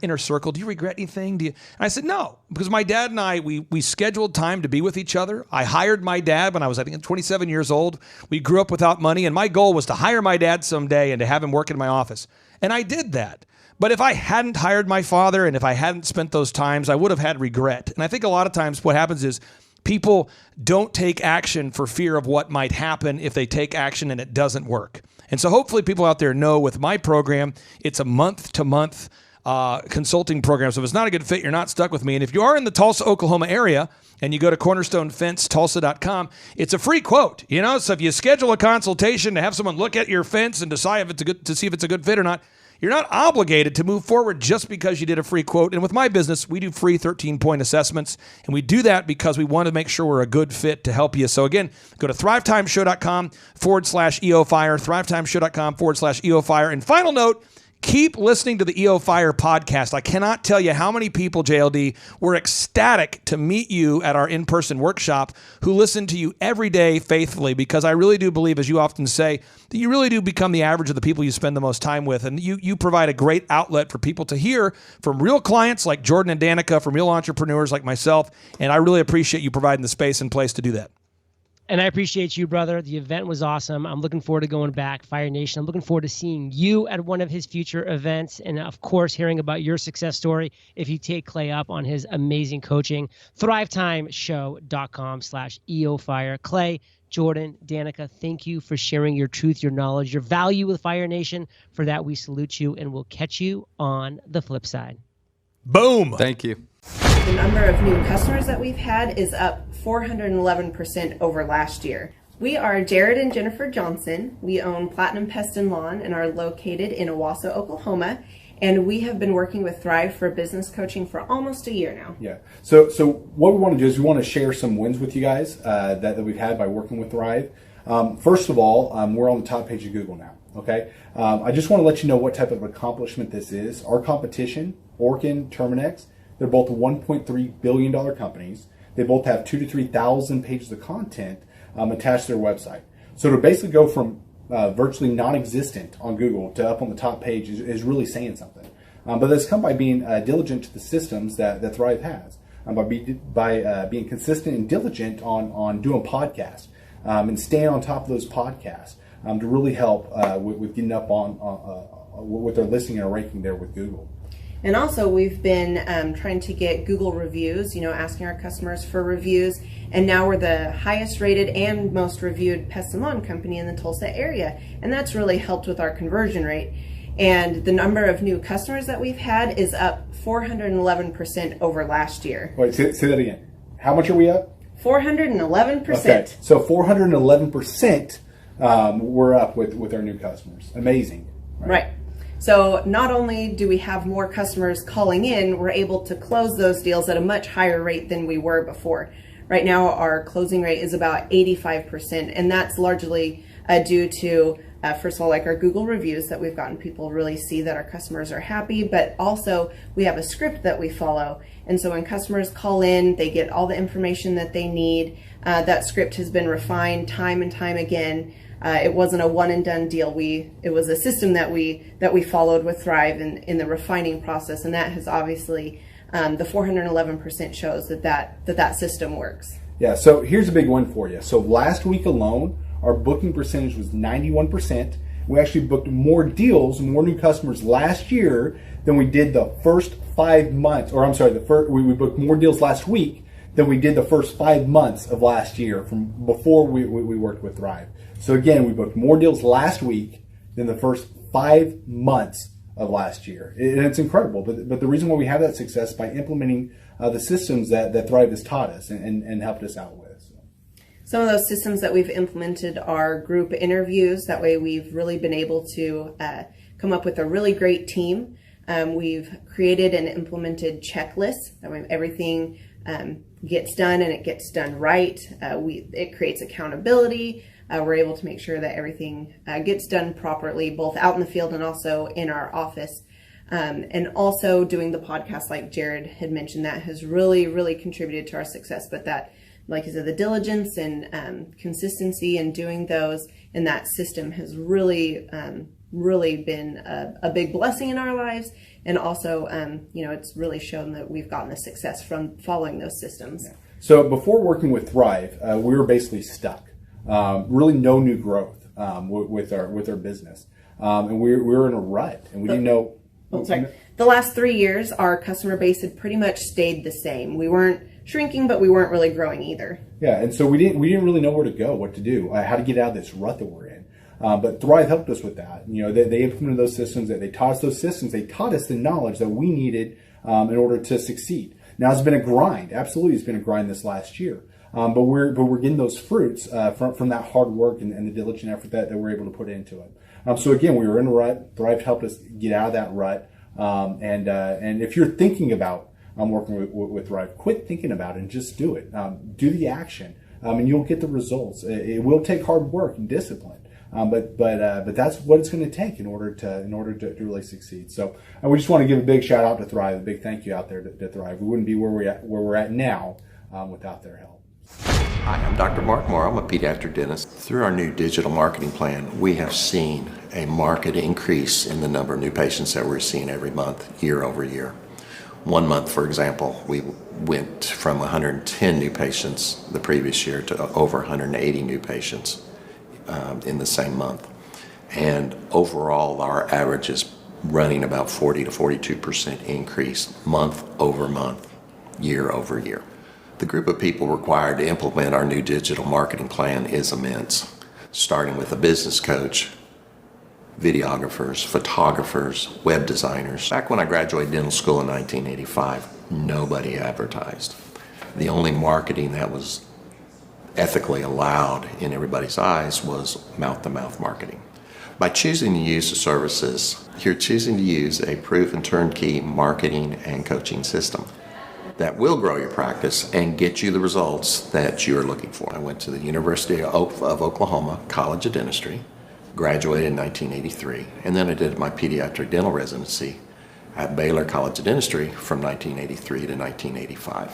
inner circle, do you regret anything? And I said, no, because my dad and I, we scheduled time to be with each other. I hired my dad when I was, I think, 27 years old. We grew up without money, and my goal was to hire my dad someday and to have him work in my office. And I did that. But if I hadn't hired my father and if I hadn't spent those times, I would have had regret. And I think a lot of times what happens is people don't take action for fear of what might happen if they take action and it doesn't work. And so hopefully people out there know with my program, it's a month-to-month consulting program. So if it's not a good fit, you're not stuck with me. And if you are in the Tulsa, Oklahoma area and you go to cornerstonefencetulsa.com, it's a free quote. So if you schedule a consultation to have someone look at your fence and decide to see if it's a good fit or not, you're not obligated to move forward just because you did a free quote. And with my business, we do free 13-point assessments. And we do that because we want to make sure we're a good fit to help you. So again, go to thrivetimeshow.com/EOFire, thrivetimeshow.com/EOFire. And final note, keep listening to the EO Fire podcast. I cannot tell you how many people, JLD, were ecstatic to meet you at our in-person workshop who listen to you every day faithfully, because I really do believe, as you often say, that you really do become the average of the people you spend the most time with. And you provide a great outlet for people to hear from real clients like Jordan and Danica, from real entrepreneurs like myself. And I really appreciate you providing the space and place to do that. And I appreciate you, brother. The event was awesome. I'm looking forward to going back, Fire Nation. I'm looking forward to seeing you at one of his future events. And of course, hearing about your success story if you take Clay up on his amazing coaching. Thrivetimeshow.com/EOFire. Clay, Jordan, Danica, thank you for sharing your truth, your knowledge, your value with Fire Nation. For that, we salute you, and we'll catch you on the flip side. Boom. Thank you. The number of new customers that we've had is up 411% over last year. We are Jared and Jennifer Johnson. We own Platinum Pest and Lawn and are located in Owasso, Oklahoma. And we have been working with Thrive for business coaching for almost a year now. Yeah. So what we want to do is we want to share some wins with you guys that we've had by working with Thrive. First of all, we're on the top page of Google now. Okay. I just want to let you know what type of accomplishment this is. Our competition, Orkin, Terminex, they're both $1.3 billion companies. They both have 2,000 to 3,000 pages of content attached to their website. So to basically go from virtually non-existent on Google to up on the top page is really saying something. But that's come by being diligent to the systems that Thrive has, by being consistent and diligent on doing podcasts and staying on top of those podcasts to really help with getting up on with their listing and ranking there with Google. And also we've been trying to get Google reviews, asking our customers for reviews. And now we're the highest rated and most reviewed pest and lawn company in the Tulsa area. And that's really helped with our conversion rate. And the number of new customers that we've had is up 411% over last year. Wait, say that again. How much are we up? 411%. Okay, so 411% we're up with our new customers. Amazing. Right. So not only do we have more customers calling in, we're able to close those deals at a much higher rate than we were before. Right now, our closing rate is about 85%, and that's largely due to, first of all, like our Google reviews that we've gotten people really see that our customers are happy, but also we have a script that we follow. And so when customers call in, they get all the information that they need. That script has been refined time and time again. It wasn't a one and done deal. It was a system that we followed with Thrive in the refining process, and that has obviously the 411% shows that system works. Yeah. So here's a big one for you. So last week alone, our booking percentage was 91%. We actually booked more deals, more new customers last year than we did the first 5 months. Or I'm sorry, we booked more deals last week than we did the first 5 months of last year from before we worked with Thrive. So again, we booked more deals last week than the first 5 months of last year. And it's incredible. But the reason why we have that success is by implementing the systems that Thrive has taught us and helped us out with. Some of those systems that we've implemented are group interviews. That way we've really been able to come up with a really great team. We've created and implemented checklists. That way everything gets done and it gets done right. It creates accountability. We're able to make sure that everything gets done properly, both out in the field and also in our office. And also doing the podcast, like Jared had mentioned, that has really, really contributed to our success. But that, like I said, the diligence and consistency in doing those in that system has really, really been a big blessing in our lives. And also, it's really shown that we've gotten the success from following those systems. Yeah. So before working with Thrive, we were basically stuck. Really no new growth with our business. And we were in a rut, and we didn't know. The last 3 years, our customer base had pretty much stayed the same. We weren't shrinking, but we weren't really growing either. Yeah, and so we didn't really know where to go, what to do, how to get out of this rut that we're in. But Thrive helped us with that. They implemented those systems. They taught us those systems. They taught us the knowledge that we needed in order to succeed. Now it's been a grind. Absolutely, it's been a grind this last year. But we're getting those fruits from that hard work and the diligent effort that we're able to put into it. So again, we were in a rut. Thrive helped us get out of that rut. And if you're thinking about working with Thrive, quit thinking about it and just do it. Do the action, and you'll get the results. It will take hard work and discipline, but that's what it's going to take in order to really succeed. So we just want to give a big shout out to Thrive, a big thank you out there to Thrive. We wouldn't be where we're at now without their help. Hi, I'm Dr. Mark Moore. I'm a pediatric dentist. Through our new digital marketing plan, we have seen a marked increase in the number of new patients that we're seeing every month, year over year. One month, for example, we went from 110 new patients the previous year to over 180 new patients in the same month. And overall, our average is running about 40 to 42% increase month over month, year over year. The group of people required to implement our new digital marketing plan is immense, starting with a business coach, videographers, photographers, web designers. Back when I graduated dental school in 1985, nobody advertised. The only marketing that was ethically allowed in everybody's eyes was mouth-to-mouth marketing. By choosing to use the services, you're choosing to use a proven turnkey marketing and coaching system that will grow your practice and get you the results that you're looking for. I went to the University of Oklahoma College of Dentistry, graduated in 1983, and then I did my pediatric dental residency at Baylor College of Dentistry from 1983 to 1985.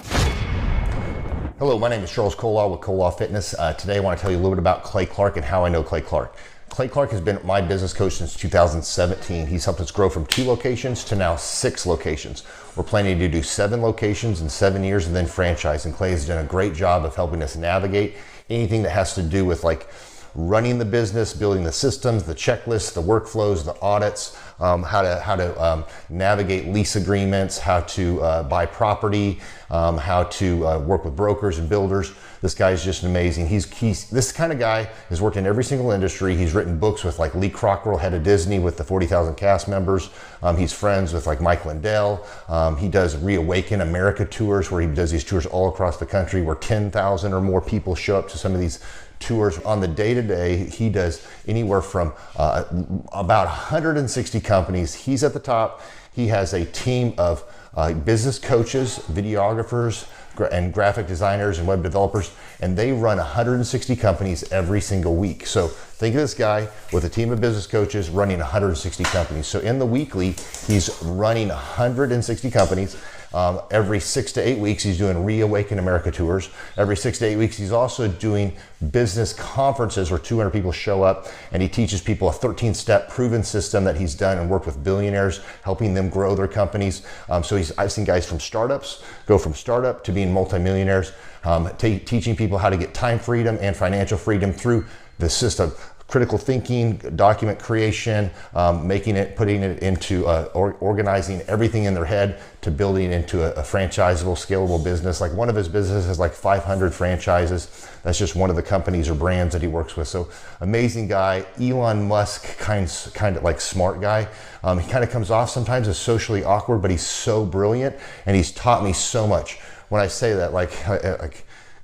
Hello, my name is Charles Colaw with Colaw Fitness. Today I want to tell you a little bit about Clay Clark and how I know Clay Clark. Clay Clark has been my business coach since 2017. He's helped us grow from 2 locations to now 6 locations. We're planning to do 7 locations in 7 years and then franchise. And Clay has done a great job of helping us navigate anything that has to do with like running the business, building the systems, the checklists, the workflows, the audits, how to navigate lease agreements, how to buy property, how to work with brokers and builders. This guy is just amazing. He's this kind of guy has worked in every single industry. He's written books with like Lee Crockrell, head of Disney, with the 40,000 cast members. He's friends with like Mike Lindell. He does Reawaken America tours, where he does these tours all across the country, where 10,000 or more people show up to some of these tours. On the day-to-day, he does anywhere from about 160 companies. He's at the top. He has a team of business coaches, videographers, and graphic designers and web developers, and they run 160 companies every single week. So think of this guy with a team of business coaches running 160 companies. So in the weekly, he's running 160 companies. Every 6 to 8 weeks, he's doing Reawaken America tours. Every 6 to 8 weeks, he's also doing business conferences where 200 people show up, and he teaches people a 13-step proven system that he's done and worked with billionaires, helping them grow their companies. So I've seen guys from startups go from startup to being multimillionaires, teaching people how to get time freedom and financial freedom through the system. Critical thinking, document creation, putting it into organizing everything in their head to building into a franchisable, scalable business. Like one of his businesses has like 500 franchises. That's just one of the companies or brands that he works with. So amazing guy, Elon Musk kind of like smart guy. He kind of comes off sometimes as socially awkward, but he's so brilliant and he's taught me so much. When I say that, like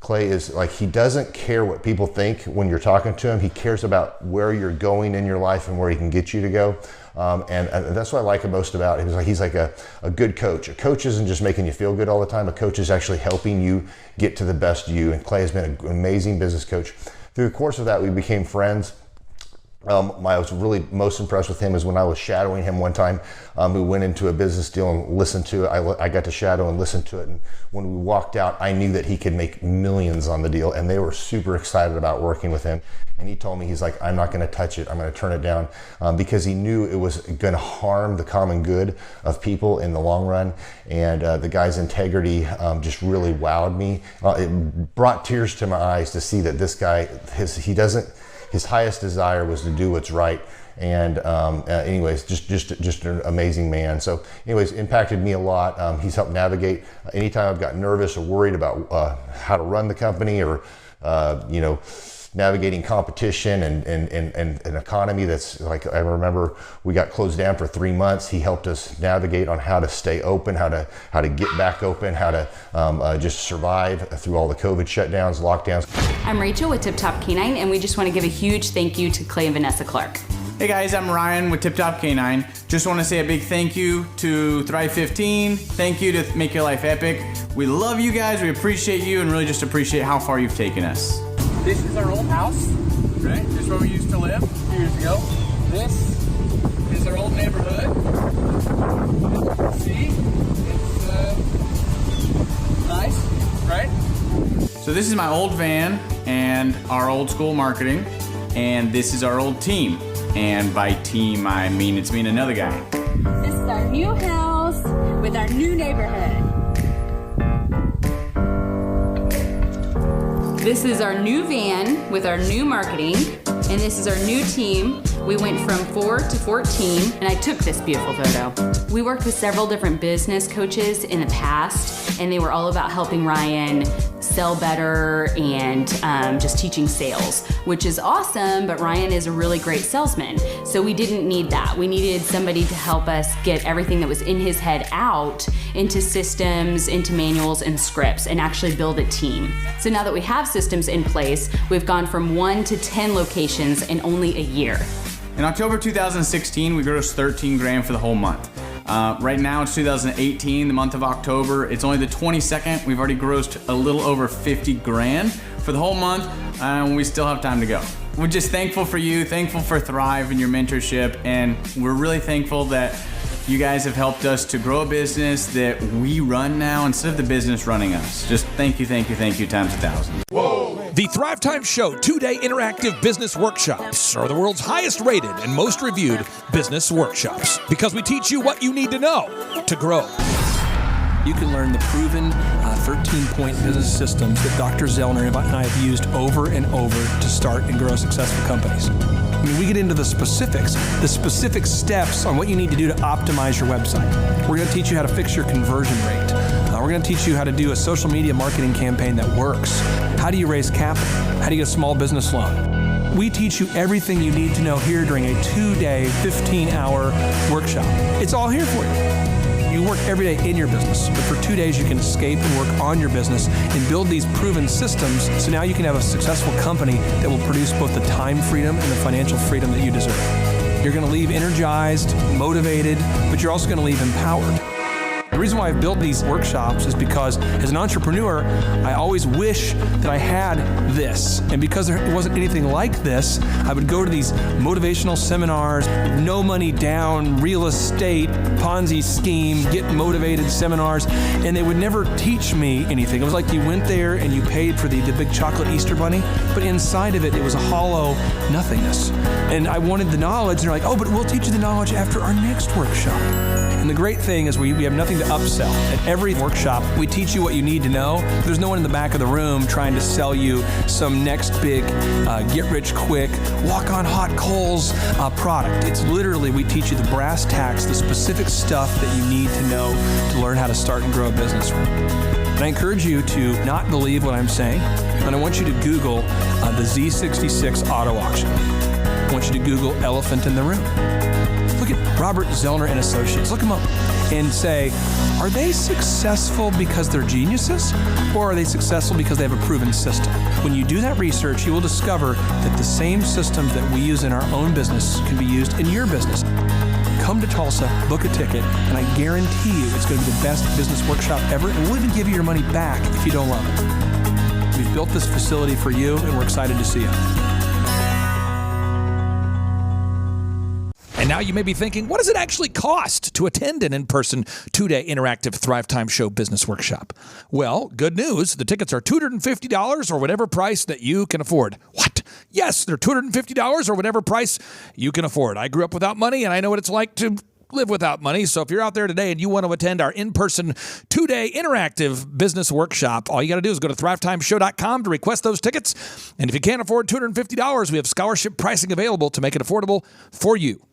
Clay is like, he doesn't care what people think when you're talking to him. He cares about where you're going in your life and where he can get you to go. And that's what I like most about him. He's like a good coach. A coach isn't just making you feel good all the time. A coach is actually helping you get to the best you. And Clay has been an amazing business coach. Through the course of that, we became friends. I was really most impressed with him is when I was shadowing him one time. We went into a business deal and listened to it. I got to shadow and listen to it. And when we walked out, I knew that he could make millions on the deal, and they were super excited about working with him. And he told me, he's like, I'm not going to touch it. I'm going to turn it down, because he knew it was going to harm the common good of people in the long run. And the guy's integrity just really wowed me. It brought tears to my eyes to see that this guy, his highest desire was to do what's right. And anyways, just an amazing man. So anyways, impacted me a lot. He's helped navigate anytime I've got nervous or worried about how to run the company, or navigating competition and an economy that's like, I remember we got closed down for 3 months. He helped us navigate on how to stay open, how to get back open, how to just survive through all the COVID shutdowns, lockdowns. I'm Rachel with Tip Top Canine, and we just want to give a huge thank you to Clay and Vanessa Clark. Hey guys, I'm Ryan with Tip Top Canine. Just want to say a big thank you to Thrive 15. Thank you to Make Your Life Epic. We love you guys, we appreciate you, and really just appreciate how far you've taken us. This is our old house, right? This is where we used to live a few years ago. This is our old neighborhood. See? It's nice, right? So this is my old van and our old school marketing, and this is our old team. And by team, I mean it's me and another guy. This is our new house with our new neighborhood. This is our new van with our new marketing, and this is our new team. We went from 4 to 14, and I took this beautiful photo. We worked with several different business coaches in the past, and they were all about helping Ryan sell better and just teaching sales, which is awesome, but Ryan is a really great salesman. So we didn't need that. We needed somebody to help us get everything that was in his head out into systems, into manuals and scripts, and actually build a team. So now that we have systems in place, we've gone from 1 to 10 locations in only a year. In October 2016, we grossed 13 grand for the whole month. Right now it's 2018, the month of October. It's only the 22nd. We've already grossed a little over 50 grand for the whole month, and we still have time to go. We're just thankful for you, thankful for Thrive and your mentorship, and we're really thankful that you guys have helped us to grow a business that we run now instead of the business running us. Just thank you times 1,000. The Thrivetime Show 2-day interactive business workshops are the world's highest rated and most reviewed business workshops, because we teach you what you need to know to grow. You can learn the proven 13-point business systems that Dr. Zellner and I have used over and over to start and grow successful companies. I mean, we get into the specific steps on what you need to do to optimize your website. We're going to teach you how to fix your conversion rate. We're going to teach you how to do a social media marketing campaign that works. How do you raise capital? How do you get a small business loan? We teach you everything you need to know here during a 2-day, 15-hour workshop. It's all here for you. You work every day in your business, but for 2 days you can escape and work on your business and build these proven systems, so now you can have a successful company that will produce both the time freedom and the financial freedom that you deserve. You're going to leave energized, motivated, but you're also going to leave empowered. The reason why I've built these workshops is because as an entrepreneur, I always wish that I had this. And because there wasn't anything like this, I would go to these motivational seminars, no money down, real estate, Ponzi scheme, get motivated seminars, and they would never teach me anything. It was like you went there and you paid for the big chocolate Easter bunny, but inside of it, it was a hollow nothingness. And I wanted the knowledge, and they're like, oh, but we'll teach you the knowledge after our next workshop. And the great thing is we have nothing to upsell. At every workshop, we teach you what you need to know. There's no one in the back of the room trying to sell you some next big get-rich-quick, walk-on-hot coals product. It's literally, we teach you the brass tacks, the specific stuff that you need to know to learn how to start and grow a business. And I encourage you to not believe what I'm saying, and I want you to Google the Z66 auto auction. I want you to Google elephant in the room. Look at Robert Zellner and Associates. Look him up. and say, are they successful because they're geniuses, or are they successful because they have a proven system? When you do that research, you will discover that the same systems that we use in our own business can be used in your business. Come to Tulsa, book a ticket, and I guarantee you it's going to be the best business workshop ever, and we'll even give you your money back if you don't love it. We've built this facility for you, and we're excited to see you. And now you may be thinking, what does it actually cost to attend an in-person 2-day interactive Thrivetime Show business workshop? Well, good news. The tickets are $250 or whatever price that you can afford. What? Yes, they're $250 or whatever price you can afford. I grew up without money, and I know what it's like to live without money. So if you're out there today and you want to attend our in-person 2-day interactive business workshop, all you got to do is go to thrivetimeshow.com to request those tickets. And if you can't afford $250, we have scholarship pricing available to make it affordable for you.